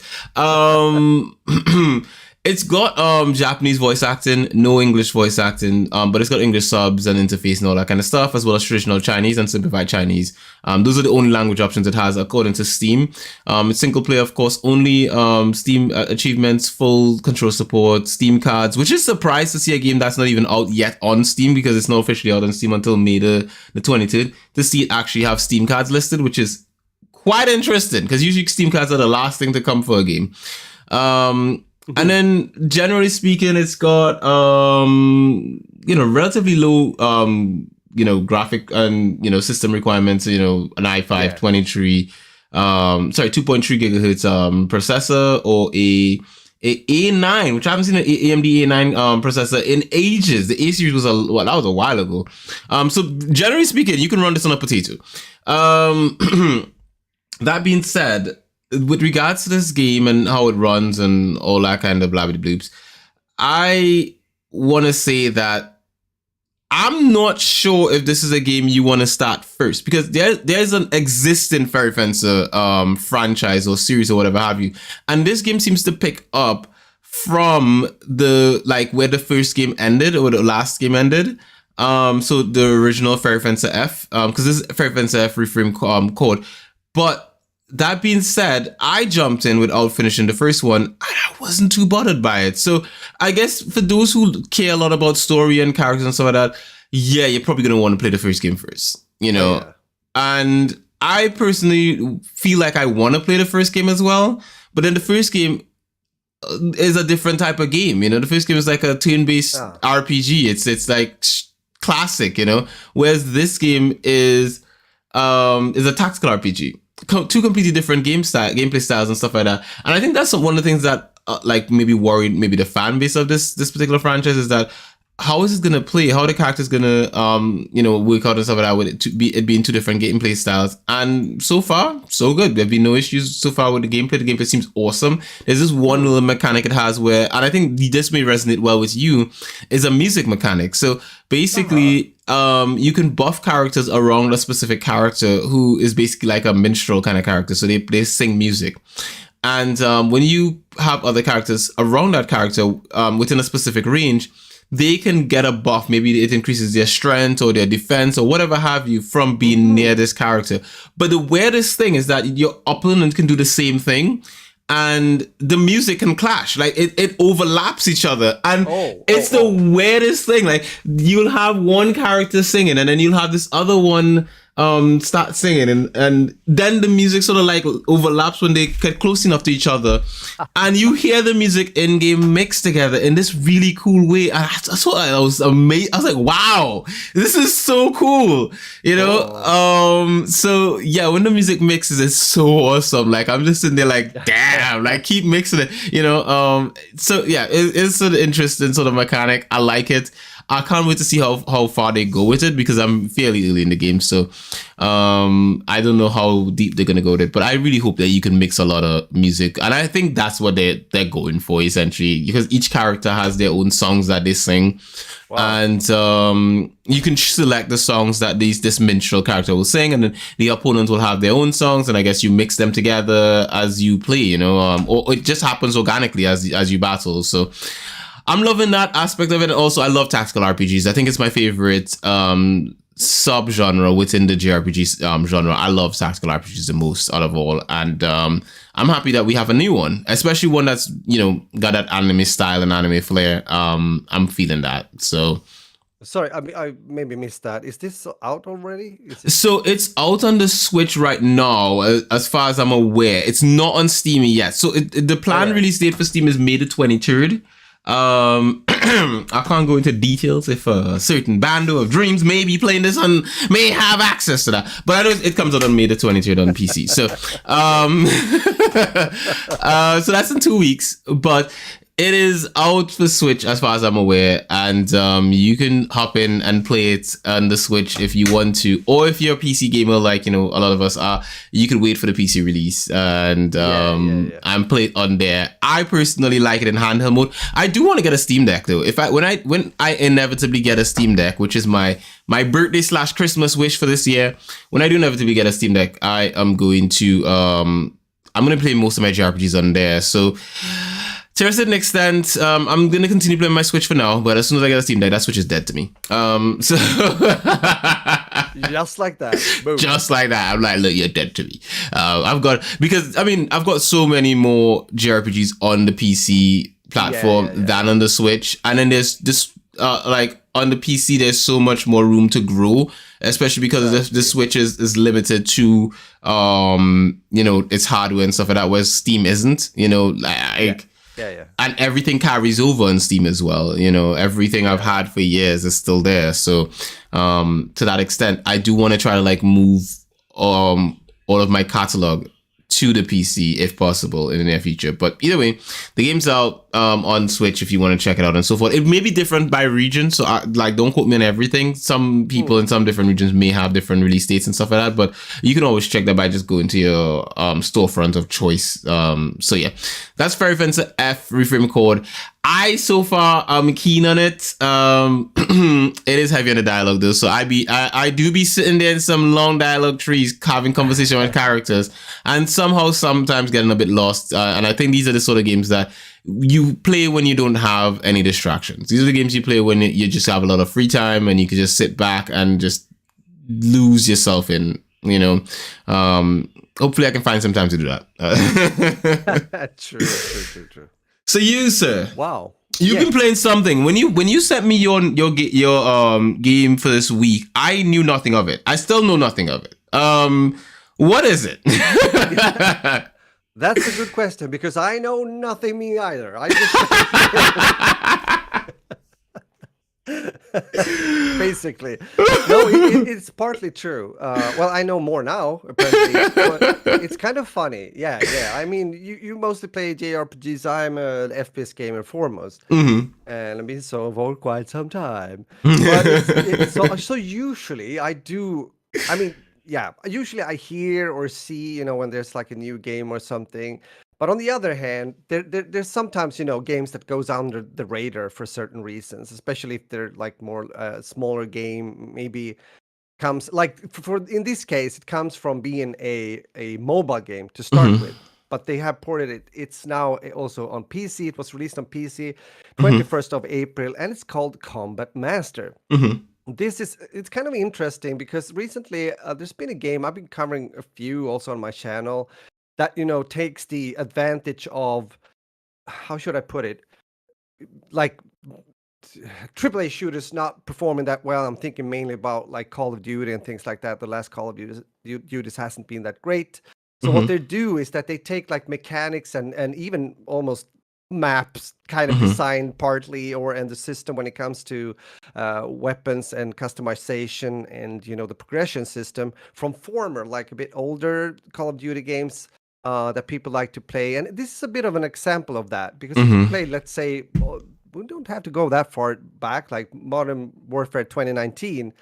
It's got Japanese voice acting, no English voice acting, but it's got English subs and interface and all that kind of stuff, as well as traditional Chinese and simplified Chinese. Those are the only language options it has according to Steam. It's single player, of course, only Steam achievements, full control support, Steam cards, which is surprised to see a game that's not even out yet on Steam, because it's not officially out on Steam until May the 23rd, to see it actually have Steam cards listed, which is quite interesting, because usually Steam cards are the last thing to come for a game. And then generally speaking, it's got relatively low graphic and system requirements, an i5 23 2.3 gigahertz processor, or a A9, which I haven't seen an AMD A9 processor in ages. The A series was that was a while ago. So generally speaking, you can run this on a potato. That being said, with regards to this game and how it runs and all that kind of blah blah bloops, I want to say that I'm not sure if this is a game you want to start first, because there's an existing Fairy Fencer franchise or series or whatever have you, and this game seems to pick up from where the first game ended or the last game ended. So the original Fairy Fencer F, because this is Fairy Fencer F Refrain Chord, but that being said, I jumped in without finishing the first one, and I wasn't too bothered by it. So I guess for those who care a lot about story and characters and stuff like that, you're probably going to want to play the first game first, And I personally feel like I want to play the first game as well, but then the first game is a different type of game. The first game is like a turn-based RPG. It's like classic, whereas this game is a tactical RPG. Two completely different gameplay styles and stuff like that. And I think that's one of the things that maybe worried maybe the fan base of this particular franchise, is that how is it gonna play? How are the characters gonna work out and stuff like that with it being two different gameplay styles? And so far, so good. There've been no issues so far with the gameplay. The gameplay seems awesome. There's this one little mechanic it has where, and I think this may resonate well with you, is a music mechanic. So basically, you can buff characters around a specific character who is basically like a minstrel kind of character. So they sing music. And when you have other characters around that character within a specific range, they can get a buff. Maybe it increases their strength or their defense or whatever have you from being near this character. But the weirdest thing is that your opponent can do the same thing, and the music can clash. Like it overlaps each other, and it's the weirdest thing. Like, you'll have one character singing, and then you'll have this other one start singing, and then the music sort of like overlaps when they get close enough to each other, and you hear the music in game mixed together in this really cool way. And I was amazed. I was like, wow, this is so cool, so yeah, when the music mixes, it's so awesome. Like, I'm just sitting there like, damn, like, keep mixing it, so yeah, it's sort of interesting sort of mechanic. I like it. I can't wait to see how far they go with it, because I'm fairly early in the game, so I don't know how deep they're gonna go with it. But I really hope that you can mix a lot of music, and I think that's what they're going for essentially, because each character has their own songs that they sing. Wow. And you can select the songs that this minstrel character will sing, and then the opponent will have their own songs, and I guess you mix them together as you play, or it just happens organically as you battle. So I'm loving that aspect of it. Also, I love tactical RPGs. I think it's my favorite sub-genre within the JRPG genre. I love tactical RPGs the most out of all, and I'm happy that we have a new one, especially one that's got that anime style and anime flair. I'm feeling that. So
sorry, I maybe missed that. Is this out already?
So it's out on the Switch right now, as far as I'm aware. It's not on Steam yet. So the planned release date for Steam is May the 23rd. I can't go into details if a certain bando of dreams may be playing this and may have access to that, but I know it comes out on May the 23rd on PC. So so that's in 2 weeks, but it is out for Switch as far as I'm aware, and you can hop in and play it on the Switch if you want to, or if you're a PC gamer like a lot of us are, you could wait for the PC release and and play it on there. I personally like it in handheld mode. I do want to get a Steam Deck though. When I inevitably get a Steam Deck, which is my birthday / Christmas wish for this year, when I do inevitably get a Steam Deck, I am going to I'm going to play most of my JRPGs on there. So to a certain extent, I'm going to continue playing my Switch for now, but as soon as I get a Steam Deck, that Switch is dead to me. So
just like that. Boom.
Just like that. I'm like, look, you're dead to me. I've got so many more JRPGs on the PC platform than on the Switch. And then there's this, on the PC, there's so much more room to grow, especially because the Switch is limited to, its hardware and stuff like that, whereas Steam isn't, and everything carries over on Steam as well. Everything I've had for years is still there. So to that extent, I do want to try to move all of my catalog to the PC if possible in the near future. But either way, the game's out on Switch if you want to check it out and so forth. It may be different by region, so don't quote me on everything. Some people in some different regions may have different release dates and stuff like that, but you can always check that by just going to your storefront of choice. So yeah, that's Fairy Fencer F Refrain Chord. I so far am keen on it. It is heavy on the dialogue though, so I do be sitting there in some long dialogue trees, having conversation with characters, and somehow sometimes getting a bit lost. And I think these are the sort of games that you play when you don't have any distractions. These are the games you play when you just have a lot of free time and you can just sit back and just lose yourself in. Hopefully I can find some time to do that.
True.
So you, sir.
Wow.
You've been playing something. When you sent me your game for this week, I knew nothing of it. I still know nothing of it. What is it?
That's a good question, because I know nothing me either. I just basically. No, it's partly true. Well, I know more now, apparently, but it's kind of funny. Yeah. I mean, you mostly play JRPGs. I'm an FPS gamer foremost, and I've been so for quite some time. But so usually I do. I mean, usually I hear or see, when there's a new game or something. But on the other hand, there's sometimes, games that goes under the radar for certain reasons, especially if they're more smaller game, maybe comes for in this case, it comes from being a mobile game to start with, but they have ported it. It's now also on PC. It was released on PC 21st of April, and it's called Combat Master. It's kind of interesting because recently there's been a game, I've been covering a few also on my channel, that takes the advantage of, how should I put it, AAA shooters not performing that well. I'm thinking mainly about Call of Duty and things like that. The last Call of Duty hasn't been that great. So what they do is that they take mechanics and even almost maps kind of designed partly and the system when it comes to weapons and customization and the progression system from former a bit older Call of Duty games that people like to play. And this is a bit of an example of that, because if you play, let's say, we don't have to go that far back, like Modern Warfare 2019,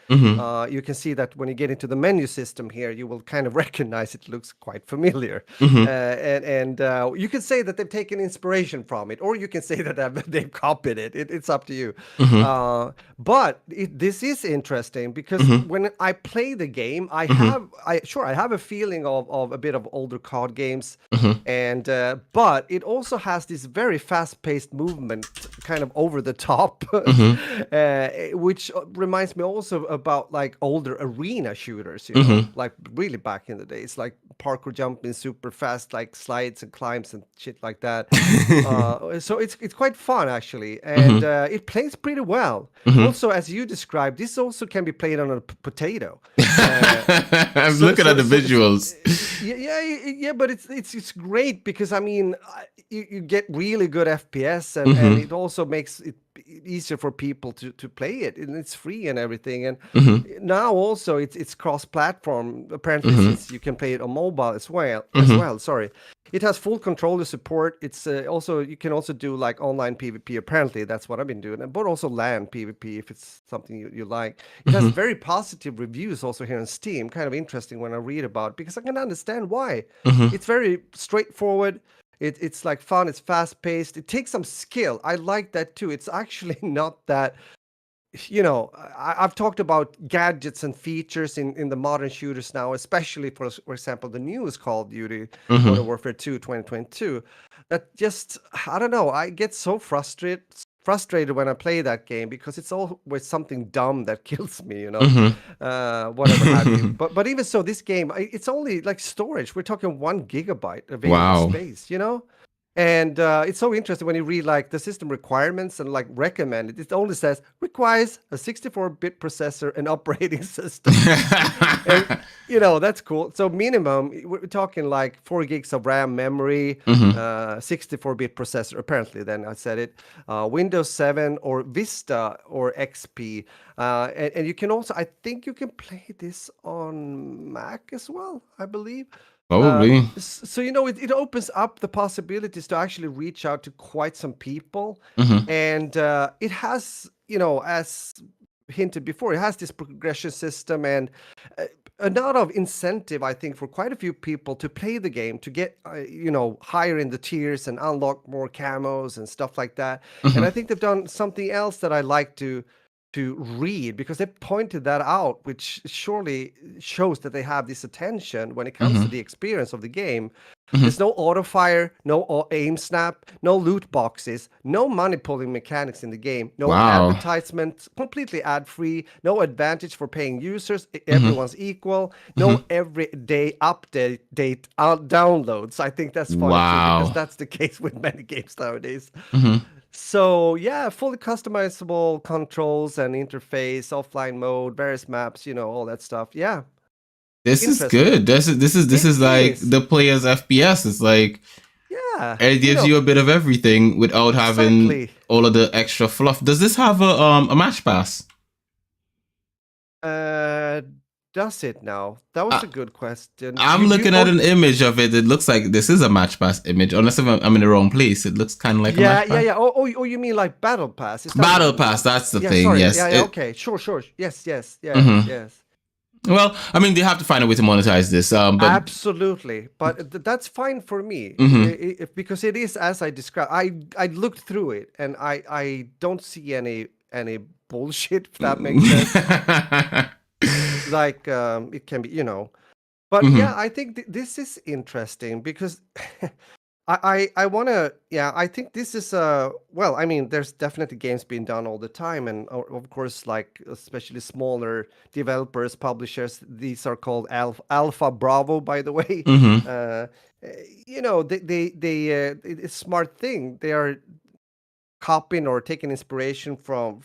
you can see that when you get into the menu system here, you will kind of recognize it looks quite familiar. And you can say that they've taken inspiration from it, or you can say that they've copied it. It's up to you. But this is interesting because when I play the game, I have a feeling of a bit of older card games, and but it also has this very fast-paced movement, kind of over the top, which reminds me also about like older arena shooters, you know, like really back in the days, like parkour jumping super fast, like slides and climbs and shit like that. So it's quite fun actually, and it plays pretty well. Also, as you described, this also can be played on a potato.
I'm looking at the visuals.
Yeah, but it's great because I mean, you get really good FPS, and it also makes it easier for people to play it, and it's free and everything. And now also it's cross-platform apparently, since you can play it on mobile as well. Sorry, it has full controller support. It's also, you can also do like online PvP. Apparently, that's what I've been doing, but also LAN PvP if it's something you like. It has very positive reviews also here on Steam. Kind of interesting when I read about it, because I can understand why. It's very straightforward. It's like fun. It's fast paced. It takes some skill. I like that too. It's actually not that. You know, I've talked about gadgets and features in the modern shooters now, especially for example, the newest Call of Duty, Modern Warfare 2, 2022. That just, I don't know, I get so frustrated when I play that game because it's always something dumb that kills me, you know, whatever have you. But even so, this game, it's only like storage. We're talking 1 gigabyte available space, you know. And it's so interesting when you read like the system requirements and like recommended. It only says requires a 64-bit processor and operating system. And, you know, that's cool. So minimum, we're talking like 4 gigs of RAM memory, 64-bit processor. Apparently, then I said it. Windows 7 or Vista or XP. And you can also, I think you can play this on Mac as well, I believe.
Probably.
So, you know, it opens up the possibilities to actually reach out to quite some people. And it has, you know, as hinted before, it has this progression system and a lot of incentive, I think, for quite a few people to play the game, to get, you know, higher in the tiers and unlock more camos and stuff like that. And I think they've done something else that I like to read, because they pointed that out, which surely shows that they have this attention when it comes to the experience of the game. There's no auto fire, no aim snap, no loot boxes, no money pulling mechanics in the game, no advertisements, completely ad free, no advantage for paying users, everyone's equal, no everyday update downloads. I think that's funny too, because that's the case with many games nowadays. So yeah, fully customizable controls and interface, offline mode, various maps, you know, all that stuff. Yeah.
This is good. This is like the player's FPS. It's like,
yeah,
it gives you a bit of everything without having all of the extra fluff. Does this have a match pass?
Does it now? That was a good question.
I'm looking at an image of it. It looks like this is a match pass image, unless I'm in the wrong place. It looks kind of like a match pass.
Yeah. Oh, you mean like Battle Pass?
Battle Pass, that's the thing.
Sorry.
Yes.
Yeah. Okay. Sure. Yes. Yes.
Well, I mean, they have to find a way to monetize this. But
absolutely, but that's fine for me, because it is as I described. I looked through it and I don't see any bullshit, if that makes sense. Like it can be, you know, but yeah, I think this is interesting because I want to, I think this is well, I mean, there's definitely games being done all the time, and of course, like especially smaller developers, publishers, these are called Alpha Bravo, by the way. You know, they it's a smart thing. They are copying or taking inspiration from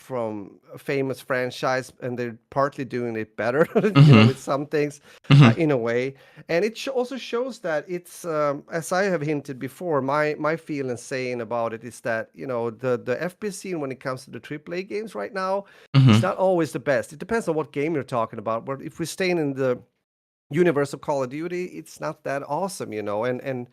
a famous franchise, and they're partly doing it better, you know, with some things, in a way. And it also shows that it's, as I have hinted before, my feel and saying about it is that, you know, the FPS scene when it comes to the AAA games right now, it's not always the best. It depends on what game you're talking about. But if we're staying in the universe of Call of Duty, it's not that awesome, you know, and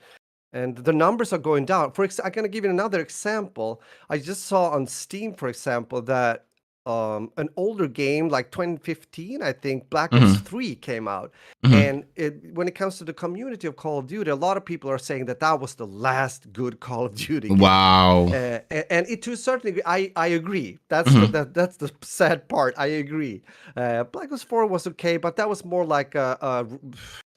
the numbers are going down. I'm going to give you another example. I just saw on Steam, for example, that an older game, like 2015, I think Black Ops
Mm-hmm.
3 came out.
Mm-hmm.
And when it comes to the community of Call of Duty, a lot of people are saying that that was the last good Call of Duty game.
Wow.
And it, to a certain degree, I agree.
Mm-hmm.
That's the sad part. I agree. Black Ops 4 was okay, but that was more like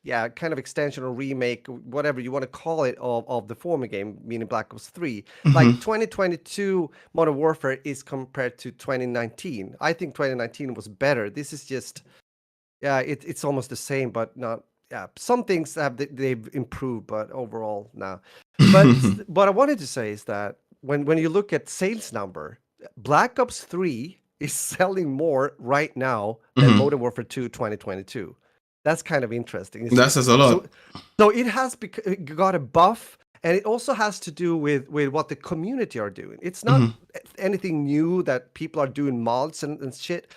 yeah, kind of extension or remake, whatever you want to call it, of the former game, meaning Black Ops 3. Like
Mm-hmm.
2022 Modern Warfare is compared to 2019. I think 2019 was better. This is just, yeah, it's almost the same, but not. Yeah, some things they've improved, but overall, no. But what I wanted to say is that when you look at sales number, Black Ops 3 is selling more right now than
Mm-hmm.
Modern Warfare 2 2022. That's kind of interesting.
That says a
So
lot.
so it has got a buff, and it also has to do with what the community are doing. It's not
Mm-hmm.
anything new that people are doing mods and shit.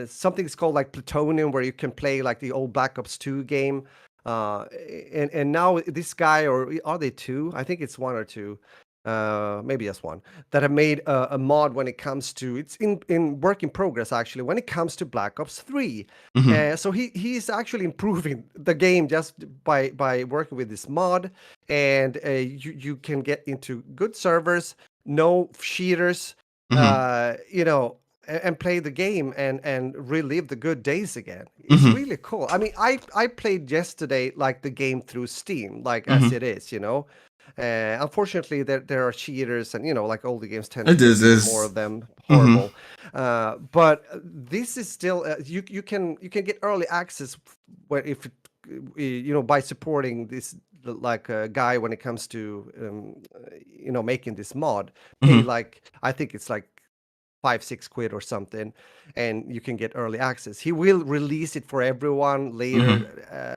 Something's called like Plutonium, where you can play like the old Black Ops 2 game. And now this guy, or are they two? I think it's one or two. Maybe just one, that have made a mod when it comes to, it's in work in progress actually, when it comes to Black Ops 3.
Mm-hmm.
So he's actually improving the game just by working with this mod, and you can get into good servers, no cheaters,
Mm-hmm.
you know, and play the game and relive the good days again. It's
Mm-hmm.
really cool. I mean, I played yesterday like the game through Steam, like as
Mm-hmm.
it is, you know. Unfortunately, there are cheaters, and you know, like all the games tend to
It
get
is.
more and more
Is.
of them.
Mm-hmm.
Horrible. But this is still, you can get early access where if you know, by supporting this like a guy when it comes to you know, making this mod. Pay
Mm-hmm.
like, I think it's like 5-6 quid or something, and you can get early access. He will release it for everyone
Mm-hmm.
later,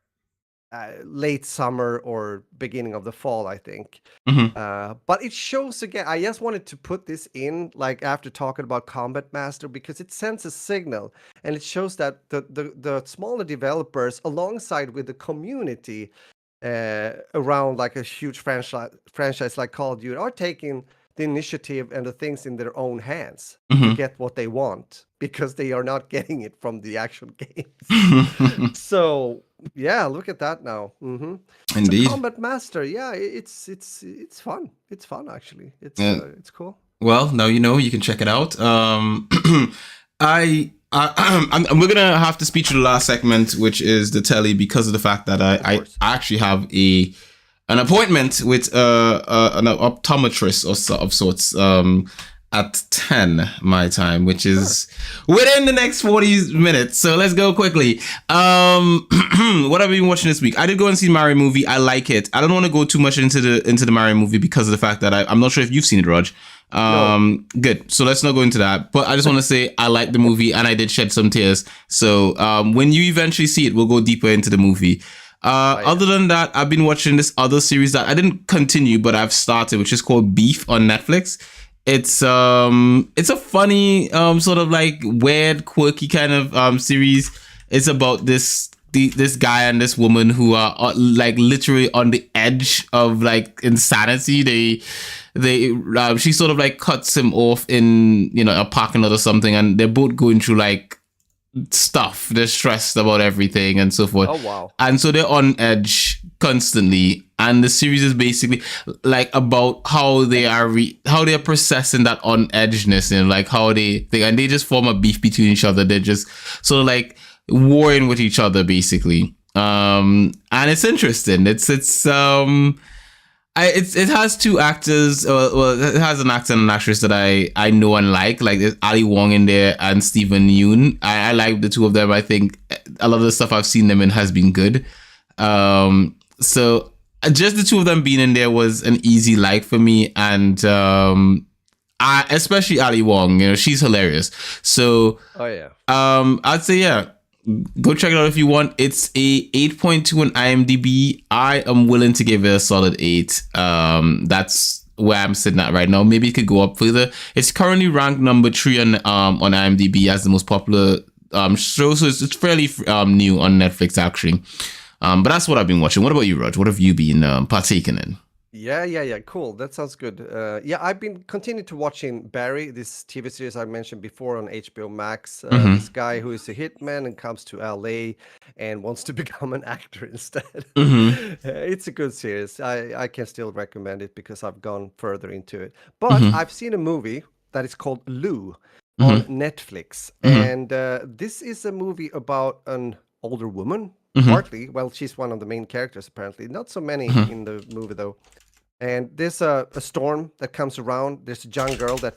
late summer or beginning of the fall, I think.
Mm-hmm.
But it shows again. I just wanted to put this in, like after talking about Combat Master, because it sends a signal, and it shows that the smaller developers, alongside with the community around like a huge franchise like Call of Duty, are taking the initiative and the things in their own hands to
Mm-hmm.
get what they want, because they are not getting it from the actual games.
Mm-hmm.
So yeah, look at that now. So
Indeed.
Combat Master, yeah, it's fun. It's fun actually.
Uh,
It's cool.
well, now you know you can check it out. We're gonna have to speak to the last segment, which is the Tele, because of the fact that
Of
I
course.
actually have an appointment with an optometrist of sorts at 10 my time, which
Sure.
is within the next 40 minutes. So let's go quickly. What have I been watching this week? I did go and see Mario movie. I like it. I don't want to go too much into the Mario movie because of the fact that I'm not sure if you've seen it, Raj.
No.
Good. So let's not go into that. But I just want to say I like the movie and I did shed some tears. So when you eventually see it, we'll go deeper into the movie. Other than that, I've been watching this other series that I didn't continue, but I've started, which is called Beef on Netflix. It's a funny sort of like weird, quirky kind of series. It's about this guy and this woman who are like literally on the edge of like insanity. She sort of like cuts him off in, you know, a parking lot or something, and they're both going through like stuff. They're stressed about everything and so forth.
Oh wow.
And so they're on edge constantly. And the series is basically like about how they are how they're processing that on edgeness, and like how they just form a beef between each other. They're just sort of like warring with each other basically. And it's interesting. It has two actors. Well, it has an actor and an actress that I know and like. Like there's Ali Wong in there and Stephen Yeun. I like the two of them. I think a lot of the stuff I've seen them in has been good. So just the two of them being in there was an easy like for me, and especially Ali Wong. You know, she's hilarious. So
Oh yeah.
I'd say yeah. Go check it out if you want. It's a 8.2 on IMDb. I am willing to give it a solid 8. That's where I'm sitting at right now. Maybe it could go up further. It's currently ranked number 3 on IMDb as the most popular show. So it's fairly new on Netflix actually. But that's what I've been watching. What about you, Raj? What have you been partaking in?
Yeah. Cool. That sounds good. Yeah, I've been continuing to watching Barry, this TV series I mentioned before on HBO Max. This guy who is a hitman and comes to LA and wants to become an actor instead. It's a good series. I can still recommend it because I've gone further into it. But I've seen a movie that is called Lou on Netflix, and this is a movie about an older woman. Partly, well, she's one of the main characters apparently. Not so many in the movie though. And there's a storm that comes around. There's a young girl that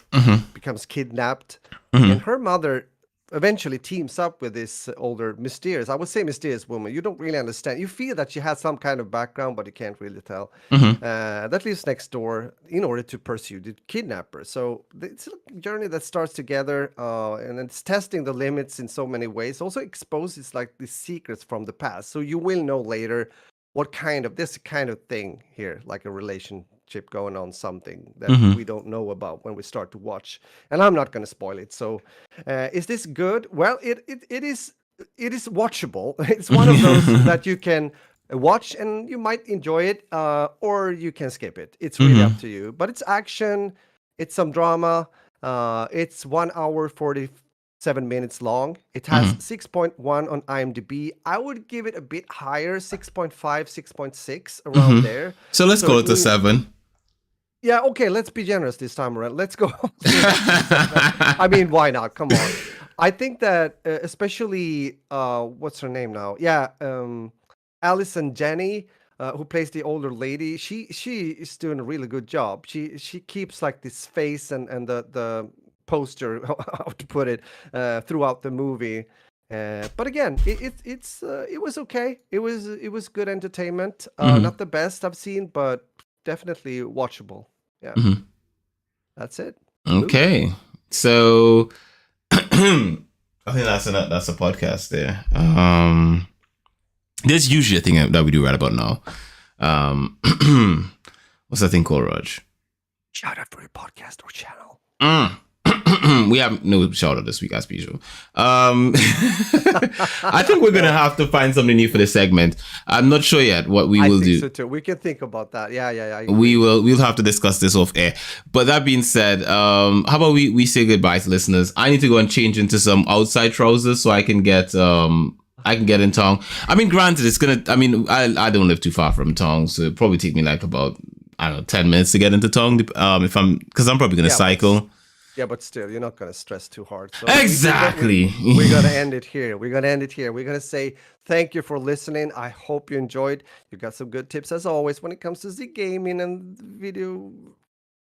becomes kidnapped, and her mother eventually teams up with this older, mysterious, I would say mysterious woman. You don't really understand. You feel that she has some kind of background, but you can't really tell. That lives next door in order to pursue the kidnapper. So it's a journey that starts together, and it's testing the limits in so many ways. Also exposes like the secrets from the past. So you will know later what kind of this kind of thing here, like a relationship going on, something that we don't know about when we start to watch. And I'm not going to spoil it. So, is this good? Well, it is watchable. It's one of those that you can watch and you might enjoy it, or you can skip it. It's really up to you. But it's action, it's some drama. It's 1 hour 47 minutes long. It has 6.1 on IMDb. I would give it a bit higher, 6.5, 6.6, around there.
So let's go to 7.
Yeah, okay, let's be generous this time around. Let's go. I mean, why not? Come on. I think that especially, what's her name now? Yeah, Allison Janney, who plays the older lady. She is doing a really good job. She keeps like this face and the poster, how to put it, throughout the movie. But again, it was okay. It was good entertainment. Not the best I've seen, but definitely watchable. Yeah, that's it.
Okay, so I think that's a podcast there. There's usually a thing that we do right about now. What's that thing called, Raj?
Shout out for your podcast or channel.
We have no shout out this week as usual. I think we're gonna have to find something new for this segment. I'm not sure yet what we will do.
So too. We can think about that. Yeah.
We'll have to discuss this off air. But that being said, how about we say goodbye to listeners? I need to go and change into some outside trousers so I can get in Tong. I mean, granted, it's gonna. I mean, I don't live too far from Tong, so it'll probably take me like about 10 minutes to get into Tong. Because I'm probably gonna cycle.
Yeah, but still, you're not going to stress too hard. So
exactly.
We're going to end it here. We're going to say thank you for listening. I hope you enjoyed. You got some good tips, as always, when it comes to the gaming and video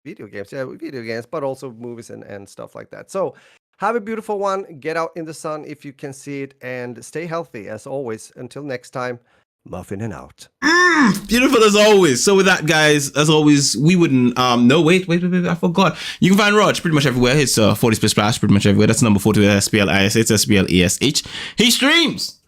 games. Yeah, video games, but also movies and stuff like that. So have a beautiful one. Get out in the sun if you can see it. And stay healthy, as always. Until next time, Muffin and out.
Beautiful as always. So with that, guys, as always, we wouldn't no wait, I forgot. You can find Raj pretty much everywhere. It's 40 Splash pretty much everywhere. That's number 42 SPLIS. It's SPLASH. He streams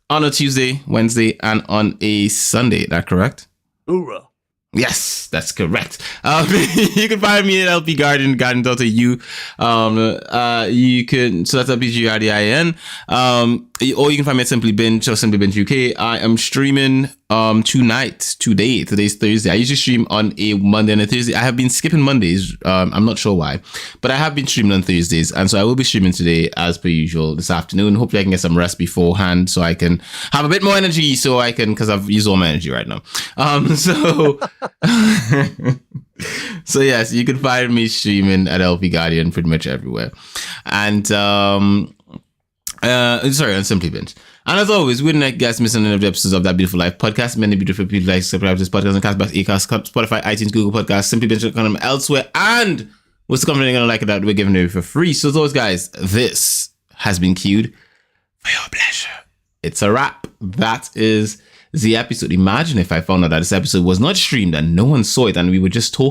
on a Tuesday, Wednesday, and on a Sunday. Is that correct?
Hoorah.
Yes, that's correct. You can find me at LP Garden, garden.eu. You can, so that's LPGRDIN. Or you can find me at Simply Binge or Simply Binge UK. I am streaming today. Today's Thursday. I usually stream on a Monday and a Thursday. I have been skipping Mondays. I'm not sure why, but I have been streaming on Thursdays, and so I will be streaming today as per usual this afternoon. Hopefully I can get some rest beforehand so I can have a bit more energy, because I've used all my energy right now. So yes, you can find me streaming at LP Guardian pretty much everywhere, and on Simply Binge. And as always, we wouldn't like guys missing any of the episodes of That Beautiful Life podcast. Many beautiful people like subscribe to this podcast on Castbox, Acast, Spotify, iTunes, Google Podcasts, simplybinge.com, elsewhere, and what's the company gonna like it that we're giving it for free. So those guys, this has been queued for your pleasure. It's a wrap. That is the episode. Imagine if I found out that this episode was not streamed and no one saw it and we were just talking